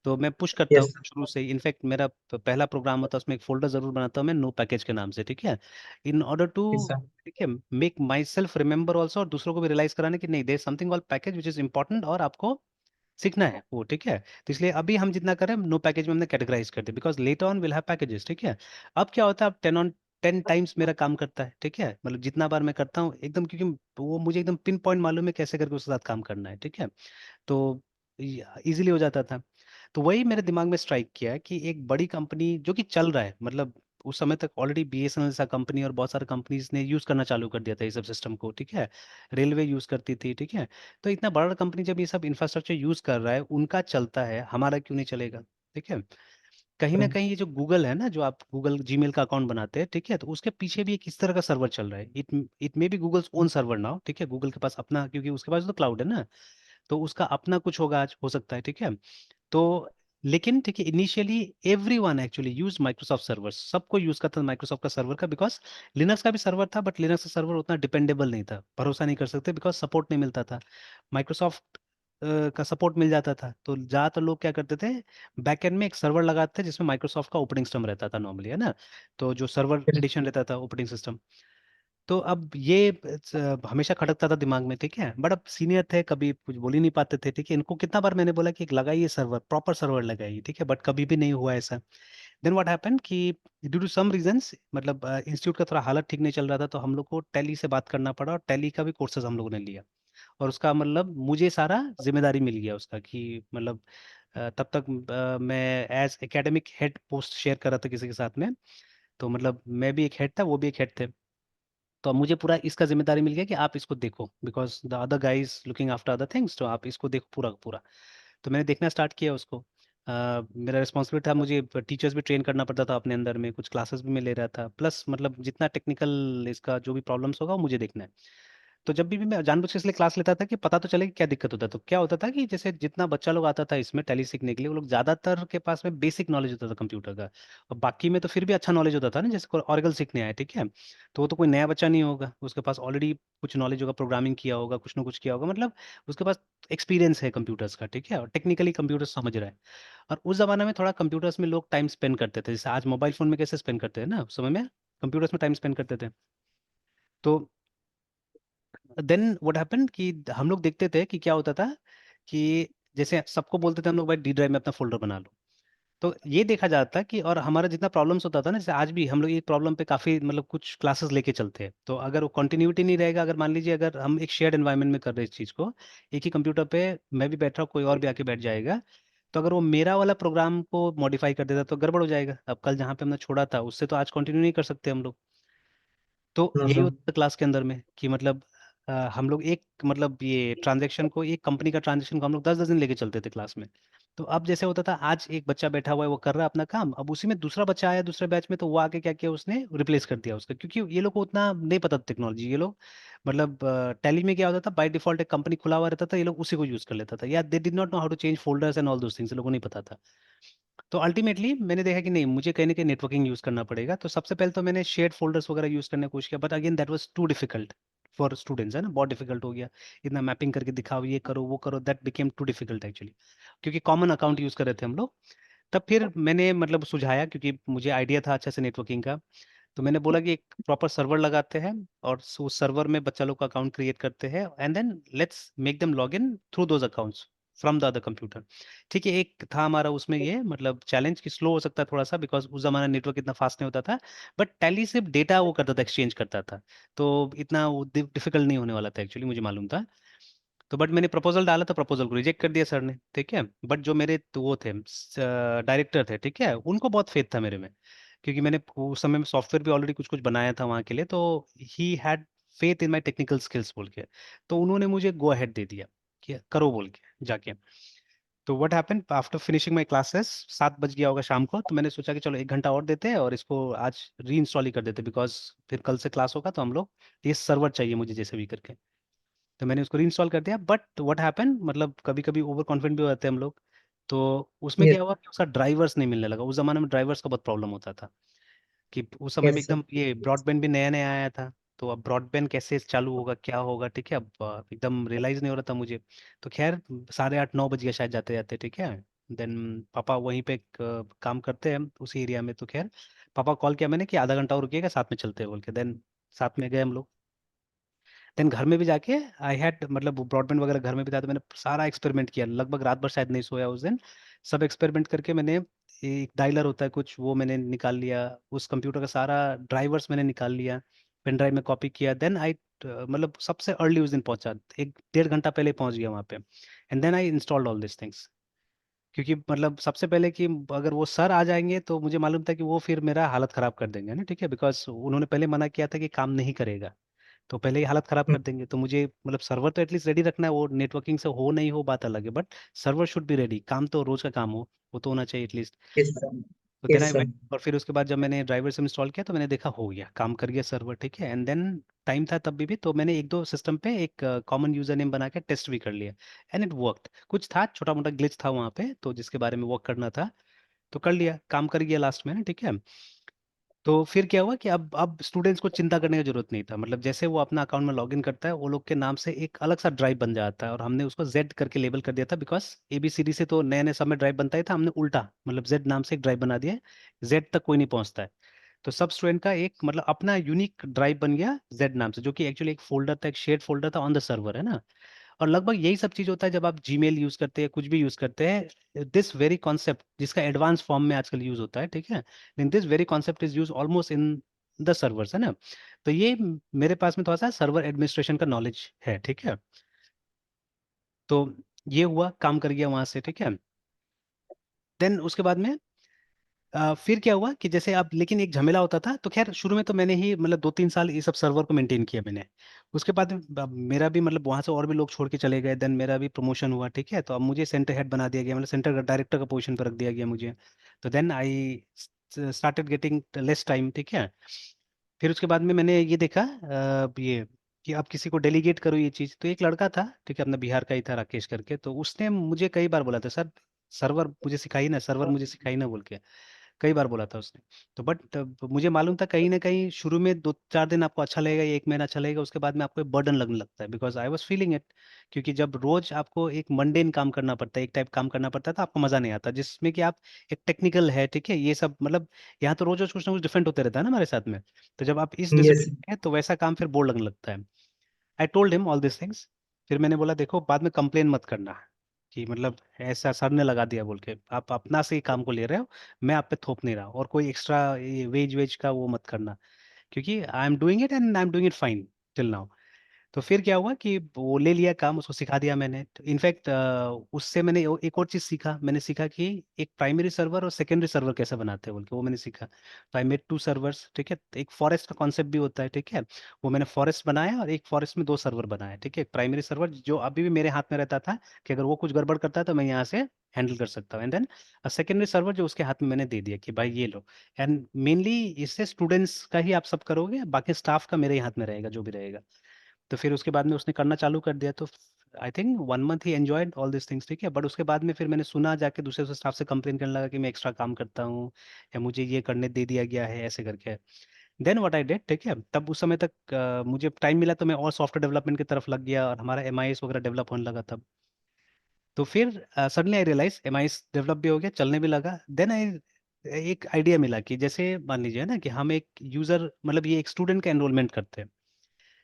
तो मैं पुश करता हूँ यस शुरू से ही। इनफैक्ट मेरा पहला प्रोग्राम होता है उसमें एक फोल्डर जरूर बनाता हूँ मैं, नो पैकेज के नाम से, ठीक है, इन ऑर्डर टू, सर। ठीक है, make myself remember also, और दूसरों को भी रियलाइज कराने की नहीं, there something called package which is important, और आपको सीखना है वो, ठीक है। तो इसलिए अभी हम जितना करें नो पैकेज में हमने कैटेगराइज कर दिया, because later on will have packages, ठीक है। अब क्या होता है, अब 10 टाइम्स मेरा काम करता है, ठीक है, मतलब जितना बार मैं करता हूँ एकदम, क्योंकि वो मुझे एकदम पिन पॉइंट मालूम है कैसे करके उसके साथ काम करना है, ठीक है। तो इजीली हो जाता था। तो वही मेरे दिमाग में स्ट्राइक किया है कि एक बड़ी कंपनी जो कि चल रहा है, मतलब उस समय तक ऑलरेडी बीएसएनएल सा कंपनी और बहुत सारे कंपनीज ने यूज करना चालू कर दिया था ये सब सिस्टम को, ठीक है, रेलवे यूज करती थी, ठीक है। तो इतना बड़ा कंपनी जब ये सब इंफ्रास्ट्रक्चर यूज कर रहा है, उनका चलता है, हमारा क्यों नहीं चलेगा, ठीक है। कहीं ना कहीं ये जो गूगल है ना, जो आप गूगल जीमेल का अकाउंट बनाते हैं, ठीक है, तो उसके पीछे भी एक इस तरह का सर्वर चल रहा है। It may be Google's own server now, ठीक है, गूगल के पास अपना, क्योंकि उसके पास तो क्लाउड है ना, तो उसका अपना कुछ होगा आज, हो सकता है, ठीक है। तो लेकिन ठीक है, initially every one actually use Microsoft server, सबको यूज करता था माइक्रोसॉफ्ट का सर्वर का, बिकॉज लिनक्स का भी सर्वर था, बट लिनक्स का सर्वर उतना डिपेंडेबल नहीं था, भरोसा नहीं कर सकते, बिकॉज सपोर्ट नहीं मिलता था। माइक्रोसॉफ्ट का सपोर्ट मिल जाता था, तो ज्यादातर लोग क्या करते थे, बैकएंड में एक सर्वर लगाते थे जिसमें माइक्रोसॉफ्ट का ऑपरेटिंग सिस्टम रहता था नॉर्मली, है ना। तो जो सर्वर एडिशन रहता था ऑपरेटिंग सिस्टम, तो अब ये हमेशा खटकता था दिमाग में, ठीक है। बट अब सीनियर थे, कभी कुछ बोल ही नहीं पाते थे, ठीक है। इनको कितना बार मैंने बोला कि एक लगाइए सर्वर, प्रॉपर सर्वर लगाइए, ठीक है, बट कभी भी नहीं हुआ ऐसा। देन व्हाट हैपन कि ड्यू टू सम रीजंस, मतलब इंस्टीट्यूट का थोड़ा हालत ठीक नहीं चल रहा था, तो हम लोग को टैली से बात करना पड़ा, और टैली का भी कोर्सेज हम लोगों ने लिया। और उसका मतलब मुझे सारा जिम्मेदारी मिल गया उसका, कि मतलब तब तक मैं as academic head post share कर रहा था किसी के साथ में, तो मतलब मैं भी एक हेड था, वो भी एक हेड थे। तो अब मुझे पूरा इसका जिम्मेदारी मिल गया कि आप इसको देखो, because the other guy is looking after other things, तो आप इसको देखो पूरा का पूरा। तो मैंने देखना स्टार्ट किया उसको। मेरा रिस्पॉन्सिबिलिटी था, मुझे टीचर्स भी ट्रेन करना पड़ता था अपने अंदर में, कुछ क्लासेस भी मैं ले रहा था, प्लस मतलब जितना टेक्निकल इसका जो भी प्रॉब्लम्स होगा वो मुझे देखना है। तो जब भी मैं जानबूझ के इसलिए क्लास लेता था कि पता तो चले कि क्या दिक्कत होता है। तो क्या होता था कि जैसे जितना बच्चा लोग आता था इसमें टैली सीखने के लिए, वो लोग ज्यादातर के पास में बेसिक नॉलेज होता था कंप्यूटर का, और बाकी में तो फिर भी अच्छा नॉलेज होता था ना, जैसे ऑरिगल सीखने आए, ठीक है, तो वो तो कोई नया बच्चा नहीं होगा, उसके पास ऑलरेडी कुछ नॉलेज होगा, प्रोग्रामिंग किया होगा, कुछ ना कुछ किया होगा, मतलब उसके पास एक्सपीरियंस है कंप्यूटर्स का, ठीक है, और टेक्निकली कंप्यूटर समझ रहा है। और उस जमाने में थोड़ा कंप्यूटर्स में लोग टाइम स्पेंड करते थे, जैसे आज मोबाइल फोन में कैसे स्पेंड करते हैं ना, उस समय में कंप्यूटर्स में टाइम स्पेंड करते थे। तो देन व्हाट हैपेंड कि हम लोग देखते थे कि क्या होता था, कि जैसे सबको बोलते थे हम लोग, भाई डी ड्राइव में अपना फोल्डर बना लो। तो ये देखा जाता है कि, और हमारा जितना प्रॉब्लम्स होता था ना, जैसे आज भी हम लोग एक प्रॉब्लम पे काफी मतलब कुछ क्लासेस लेके चलते हैं, तो अगर वो कंटिन्यूटी नहीं रहेगा, अगर मान लीजिए अगर हम एक शेयर्ड एनवायरनमेंट में कर रहे हैं इस चीज को, एक ही कंप्यूटर पे मैं भी बैठ रहा हूँ, कोई और भी आके बैठ जाएगा, तो अगर वो मेरा वाला प्रोग्राम को मॉडिफाई कर देता तो गड़बड़ हो जाएगा। अब कल जहाँ पे हमने छोड़ा था उससे तो आज कंटिन्यू नहीं कर सकते हम लोग। तो यही हम्म। होता है क्लास के अंदर में कि मतलब हम लोग एक मतलब ये ट्रांजेक्शन को, एक कंपनी का ट्रांजेक्शन को हम लोग 10-10 दिन लेके चलते थे क्लास में। तो अब जैसे होता था, आज एक बच्चा बैठा हुआ है, वो कर रहा है अपना काम, अब उसी में दूसरा बच्चा आया दूसरे बैच में, तो वो आके क्या किया, उसने रिप्लेस कर दिया उसका, क्योंकि ये लोग को उतना नहीं पता था टेक्नोलॉजी। ये लोग मतलब टैली में क्या होता था, बाय डिफॉल्ट एक कंपनी खुला हुआ रहता था, ये लोग उसी को यूज कर लेता था, या they did not know how to change folders and all those things, लोगों को नहीं पता था। तो अल्टीमेटली मैंने देखा कि नहीं, मुझे कहीं ना कहीं नेटवर्किंग यूज करना पड़ेगा, तो सबसे पहले तो मैंने शेयर्ड फोल्डर्स वगैरह यूज करने की कोशिश किया, but again that was too difficult for students, है ना, बहुत डिफिकल्ट हो गया। इतना मैपिंग करके दिखाओ, ये करो वो करो, that became too difficult actually, क्योंकि कॉमन अकाउंट यूज कर रहे थे हम लोग। तब फिर मैंने मतलब सुझाया, क्योंकि मुझे आइडिया था अच्छा से नेटवर्किंग का, तो मैंने बोला कि एक प्रॉपर सर्वर लगाते हैं, और उस सर्वर में बच्चा लोग का अकाउंट क्रिएट करते हैं, and then let's make them log in through those accounts from the other computer. ठीक है, एक था हमारा उसमें ये मतलब चैलेंज कि स्लो हो सकता है थोड़ा सा, बिकॉज उस जमाना नेटवर्क इतना फास्ट नहीं होता था, बट टैली सिर्फ डेटा वो करता था, एक्सचेंज करता था, तो इतना वो डिफिकल्ट नहीं होने वाला था एक्चुअली, मुझे मालूम था। तो बट मैंने प्रपोजल डाला, तो प्रपोजल को रिजेक्ट कर दिया सर ने, ठीक है। बट जो मेरे तो वो थे डायरेक्टर थे, ठीक है, उनको बहुत फेथ था मेरे में, क्योंकि मैंने उस समय में सॉफ्टवेयर भी ऑलरेडी कुछ कुछ बनाया था वहाँ के लिए, तो he had faith in my technical skills बोल के, तो उन्होंने मुझे गो अहेड दे दिया कि करो बोल के जाके। तो what happened after finishing my classes, 7 बज गया होगा शाम को, तो मैंने सोचा कि चलो 1 घंटा और देते हैं और इसको आज री इंस्टॉल ही कर देते, बिकॉज फिर कल से क्लास होगा तो हम लोग, ये सर्वर चाहिए मुझे जैसे भी करके। तो मैंने उसको रीइंस्टॉल कर दिया, बट व्हाट हैपन, मतलब कभी कभी ओवर कॉन्फिडेंट भी हो जाते हैं हम लोग, तो उसमें यस। क्या हुआ कि उसका ड्राइवर्स नहीं मिलने लगा। उस जमाने में ड्राइवर्स का बहुत प्रॉब्लम होता था, कि उस समय में यस सर। एकदम ये ब्रॉडबैंड भी नया नया आया था, तो अब ब्रॉडबैंड कैसे चालू होगा, क्या होगा, ठीक है, अब एकदम रियलाइज नहीं हो रहा था मुझे। तो खैर 8:30-9 बज गया शायद जाते जाते, ठीक है। देन पापा वहीं पे काम करते हैं उसी एरिया में, तो खैर पापा कॉल किया मैंने कि आधा घंटा और रुकिएगा, साथ में चलते हैं बोल के, देन साथ में गए हम लोग। देन घर में भी जाके आई हैड मतलब ब्रॉडबैंड वगैरह घर में भी था, तो मैंने सारा एक्सपेरिमेंट किया, लगभग रात भर शायद नहीं सोया उस दिन। सब एक्सपेरिमेंट करके मैंने, एक डायलर होता है कुछ, वो मैंने निकाल लिया, उस कंप्यूटर का सारा ड्राइवर्स मैंने निकाल लिया, पेन ड्राइव में कॉपी किया, देन आई मतलब सबसे अर्ली उस दिन पहुंचा, 1-1.5 घंटा पहले पहुंच गया वहाँ पे, and then I installed all this things. क्योंकि मतलब सबसे पहले कि अगर वो सर आ जाएंगे तो मुझे मालूम था कि वो फिर मेरा हालत खराब कर देंगे ना, ठीक है, बिकॉज उन्होंने पहले मना किया था कि काम नहीं करेगा, तो पहले ही हालत खराब कर देंगे, तो मुझे मतलब सर्वर तो एटलीस्ट रेडी रखना है, वो नेटवर्किंग से हो नहीं हो बात अलग है, but server should be ready, काम तो रोज का काम हो, वो तो होना चाहिए एटलीस्ट। Yes sir. तो then yes I sir. Went, और फिर उसके बाद जब मैंने ड्राइवर से इंस्टॉल किया तो मैंने देखा हो गया, काम कर गया सर्वर, ठीक है, एंड देन टाइम था तब भी तो मैंने एक दो सिस्टम पे एक कॉमन यूजर नेम बना के टेस्ट भी कर लिया, एंड इट वर्कड। कुछ था छोटा मोटा ग्लिच था वहाँ पे, तो जिसके बारे में वर्क करना था, तो कर लिया, काम कर गया लास्ट में ना, ठीक है। तो फिर क्या हुआ कि अब स्टूडेंट्स को चिंता करने की जरूरत नहीं था, मतलब जैसे वो अपना अकाउंट में लॉगिन करता है, वो लोग के नाम से एक अलग सा ड्राइव बन जाता है, और हमने उसको जेड करके लेबल कर दिया था, बिकॉज एबीसीडी से तो नए नए सब में ड्राइव बनता ही था, हमने उल्टा मतलब जेड नाम से एक ड्राइव बना दिया है, जेड तक कोई नहीं पहुंचता है। तो सब स्टूडेंट का एक मतलब अपना यूनिक ड्राइव बन गया जेड नाम से, जो कि एक्चुअली एक फोल्डर था, एक शेयर्ड फोल्डर था ऑन द सर्वर, है ना। और लगभग यही सब चीज होता है जब आप जीमेल यूज करते हैं, कुछ भी यूज करते हैं, दिस वेरी कॉन्सेप्ट जिसका एडवांस फॉर्म में आजकल यूज होता है, ठीक है, लेकिन this very concept is use almost in the servers, है ना। तो ये मेरे पास में थोड़ा सा सर्वर एडमिनिस्ट्रेशन का नॉलेज है, ठीक है। तो ये हुआ, काम कर गया वहां से, ठीक है। देन उसके बाद में फिर क्या हुआ कि जैसे अब लेकिन एक झमेला होता था, तो खैर शुरू में तो मैंने ही मतलब 2-3 साल ये सब सर्वर को मेंटेन किया मैंने। उसके बाद अब मेरा भी मतलब वहां से और भी लोग छोड़ के चले गए, देन मेरा भी प्रमोशन हुआ, ठीक है, तो अब मुझे सेंटर हेड बना दिया गया, मतलब सेंटर डायरेक्टर का पोजीशन पर रख दिया गया मुझे। तो then I started getting less time, ठीक है। फिर उसके बाद में मैंने ये देखा ये कि आप किसी को डेलीगेट करो ये चीज़, तो एक लड़का था, ठीक है, अपना बिहार का ही था, राकेश करके, तो उसने मुझे कई बार बोला था, सर सर्वर मुझे सिखाई ना, सर्वर मुझे सिखाई ना बोल के, कई बार बोला था उसने। तो बट मुझे मालूम था कहीं ना कहीं शुरू में 2-4 दिन आपको अच्छा लगेगा, या 1 महीना अच्छा लगेगा, उसके बाद में आपको बर्डन लगने लगता है, because I was feeling it. क्योंकि जब रोज आपको एक मंडेन काम करना पड़ता है, एक टाइप काम करना पड़ता है, तो आपको मजा नहीं आता, जिसमें कि आप एक टेक्निकल है, ठीक है, ये सब मतलब यहाँ तो रोज रोज कुछ ना कुछ डिफरेंट होते रहता है ना हमारे साथ में। तो जब आप इस यस। डिसिप्लिन है तो वैसा काम फिर बोर लगने लगता है। I told him all this things. फिर मैंने बोला देखो बाद में कंप्लेन मत करना, कि मतलब ऐसा सर ने लगा दिया बोल के आप अपना से ही काम को ले रहे हो, मैं आप पे थोप नहीं रहा, और कोई एक्स्ट्रा वेज वेज का वो मत करना, क्योंकि I am doing it and I am doing it fine till now. तो फिर क्या हुआ कि वो ले लिया काम, उसको सिखा दिया मैंने। इनफैक्ट उससे मैंने एक और चीज़ सीखा, मैंने सीखा कि एक प्राइमरी सर्वर और सेकेंडरी सर्वर कैसे बनाते हैं बोल के, वो मैंने सीखा। तो आई मेड टू सर्वर्स, ठीक है। तो एक फॉरेस्ट का कॉन्सेप्ट भी होता है, ठीक है। वो मैंने फॉरेस्ट बनाया और एक फॉरेस्ट में दो सर्वर बनाए, ठीक है। एक प्राइमरी सर्वर जो अभी भी मेरे हाथ में रहता था कि अगर वो कुछ गड़बड़ करता है तो मैं यहाँ से हैंडल कर सकता हूँ, एंड देन सेकेंडरी सर्वर जो उसके हाथ में मैंने दे दिया कि भाई ये लो। एंड मेनली इससे स्टूडेंट्स का ही आप सब करोगे, बाकी स्टाफ का मेरे ही हाथ में रहेगा जो भी रहेगा। तो फिर उसके बाद में उसने करना चालू कर दिया, तो I think 1 month he enjoyed all this things, ठीक है। बट उसके बाद में फिर मैंने सुना जाके दूसरे स्टाफ से कंप्लेन करने लगा कि मैं एक्स्ट्रा काम करता हूँ या मुझे ये करने दे दिया गया है ऐसे करके। देन व्हाट आई डिड, ठीक है, तब उस समय तक मुझे टाइम मिला तो मैं और सॉफ्टवेयर डेवलपमेंट की तरफ लग गया और हमारा एमआईएस वगैरह डेवलप होने लगा तब। तो फिर suddenly I realise MIS develop भी हो गया, चलने भी लगा। देन आई एक आइडिया मिला कि जैसे मान लीजिए ना कि हम एक यूजर मतलब ये एक स्टूडेंट का एनरोलमेंट करते हैं।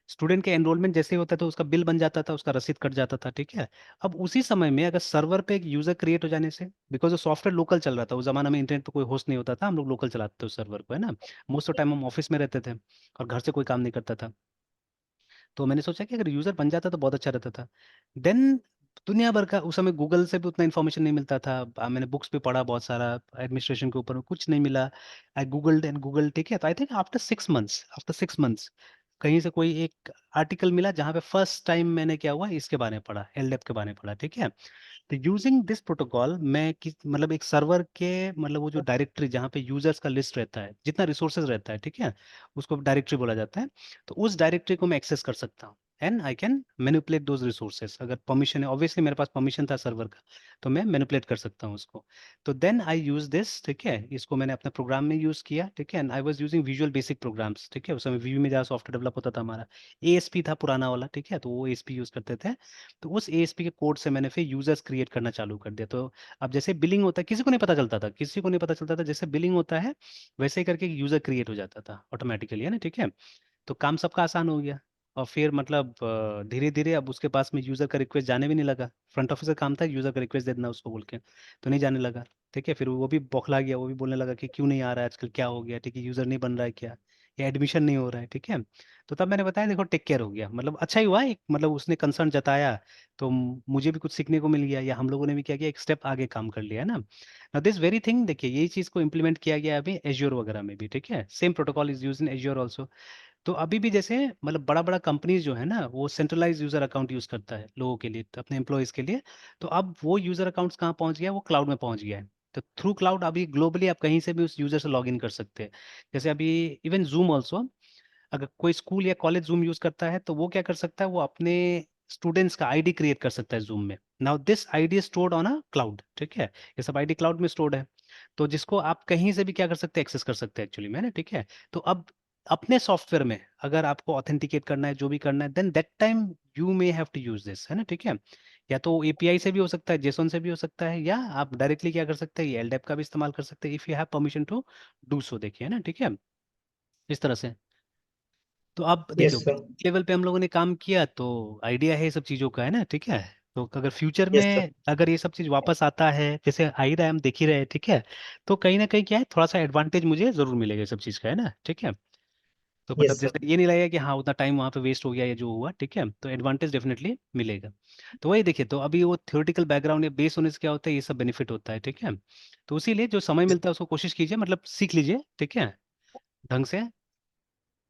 स्टूडेंट के एनरोलमेंट जैसे ही होता था उसका बिल बन जाता था, उसका रसीद कट जाता था, ठीक है। अब उसी समय में अगर सर्वर पे एक यूजर क्रिएट हो जाने से, बिकॉज वो सॉफ्टवेयर लोकल चल रहा था, उस जमाना में इंटरनेट पे कोई होस्ट नहीं होता था, हम लोग लोकल चलाते थे उस सर्वर को, है ना। मोस्ट ऑफ टाइम हम ऑफिस में रहते थे और घर से कोई काम नहीं करता था। तो मैंने सोचा कि अगर यूजर बन जाता तो बहुत अच्छा रहता था। देन दुनिया भर का उस समय गूगल से भी उतना इन्फॉर्मेशन नहीं मिलता था। मैंने बुक्स भी पढ़ा बहुत सारा एडमिनिस्ट्रेशन के ऊपर, कुछ नहीं मिला। आई गूगल्ड एंड गूगल, ठीक है। तो आई थिंक आफ्टर 6 मंथ्स कहीं से कोई एक आर्टिकल मिला जहाँ पे फर्स्ट टाइम मैंने क्या हुआ इसके बारे में पढ़ा, एलडेप के बारे में पढ़ा, ठीक है। तो यूजिंग दिस प्रोटोकॉल मैं किस मतलब एक सर्वर के मतलब वो जो डायरेक्टरी जहाँ पे यूजर्स का लिस्ट रहता है, जितना रिसोर्सेज रहता है, ठीक है, उसको डायरेक्टरी बोला जाता है। तो उस डायरेक्टरी को मैं एक्सेस कर सकता हूँ and I can manipulate those resources. अगर परमिशन है, ऑब्वियसली मेरे पास परमिशन था सर्वर का, तो मैं मैनिपुलेट कर सकता हूँ उसको। तो देन आई यूज दिस, ठीक है, इसको मैंने अपने प्रोग्राम में यूज किया, ठीक है। And I was using visual basic programs, ठीक है। उस समय वीवी में जहाँ सॉफ्टवेयर डेवलप होता था हमारा, एएसपी था पुराना वाला, ठीक है, तो वो एएसपी यूज करते थे। तो उस एएसपी के कोड से मैंने फिर यूजर्स क्रिएट करना चालू कर दिया। तो अब जैसे बिलिंग होता है, किसी को नहीं पता चलता था, किसी को नहीं पता चलता था, जैसे बिलिंग होता है वैसे ही करके यूजर क्रिएट हो जाता था ऑटोमेटिकली, है ना, ठीक है। तो काम सबका आसान हो गया। और फिर मतलब धीरे धीरे अब उसके पास में यूजर का रिक्वेस्ट जाने भी नहीं लगा। फ्रंट ऑफिस का काम था यूजर का रिक्वेस्ट दे देना उसको बोल के, तो नहीं जाने लगा, ठीक है। फिर वो भी बौखला गया, वो भी बोलने लगा कि क्यों नहीं आ रहा है आजकल, क्या हो गया, ठीक है, यूजर नहीं बन रहा है क्या, या एडमिशन नहीं हो रहा है, ठीक है। तो तब मैंने बताया देखो टेक केयर हो गया, मतलब अच्छा ही हुआ, एक मतलब उसने कंसर्न जताया, तो मुझे भी कुछ सीखने को मिल गया, या हम लोगों ने भी क्या किया, एक स्टेप आगे काम कर लिया, है ना। नाउ दिस वेरी थिंग देखिए, यही चीज को इम्प्लीमेंट किया गया है अभी एज्योर वगैरह में भी, ठीक है। Same protocol is use in azure also. तो अभी भी जैसे मतलब बड़ा बड़ा कंपनीज जो है ना वो सेंट्रलाइज यूजर अकाउंट यूज करता है लोगों के लिए, तो अपने एम्प्लॉयज के लिए। तो अब वो यूजर अकाउंट्स कहाँ पहुंच गया, वो क्लाउड में पहुंच गया है। तो थ्रू क्लाउड अभी ग्लोबली आप कहीं से भी उस यूजर से लॉग इन कर सकते हैं। जैसे अभी इवन जूम ऑल्सो, अगर कोई स्कूल या कॉलेज जूम यूज करता है तो वो क्या कर सकता है, वो अपने स्टूडेंट्स का आईडी क्रिएट कर सकता है जूम में। Now this ID is stored on a cloud, ठीक है। ये सब आईडी क्लाउड में स्टोर्ड है, तो जिसको आप कहीं से भी क्या कर सकते हैं, एक्सेस कर सकते हैं एक्चुअली में ना, ठीक है। तो अब अपने सॉफ्टवेयर में अगर आपको ऑथेंटिकेट करना है, जो भी करना है, then that time you may have to use this, है ना, ठीक है। या तो एपीआई से भी हो सकता है, जेसॉन से भी हो सकता है, या आप डायरेक्टली क्या कर सकते हैं, ये एलडेप का भी इस्तेमाल कर सकते हैं if you have permission to do so, देखिए, है ना, ठीक है, इस तरह से। तो अब यस देखियो सर। लेवल पे हम लोगों ने काम किया तो आइडिया है ये सब चीज़ों का, है ना, ठीक है। तो अगर फ्यूचर यस सर। में अगर ये सब चीज़ वापस आता है, जैसे आ ही रहा है हम देख ही रहे हैं, ठीक है, तो कहीं ना कहीं क्या है, थोड़ा सा एडवांटेज मुझे जरूर मिलेगा ये सब चीज़ का, है ना, ठीक है। तो मतलब यस सर। जैसे ये नहीं लगेगा कि हाँ उतना टाइम वहाँ पे वेस्ट हो गया या जो हुआ, ठीक है, तो एडवांटेज डेफिनेटली मिलेगा। तो वही देखिए, तो अभी वो थ्योरेटिकल बैकग्राउंड या बेस होने से क्या होता है, ये सब बेनिफिट होता है, ठीक है। तो इसीलिए जो समय मिलता है उसको कोशिश कीजिए, मतलब सीख लीजिए, ठीक है, ढंग से।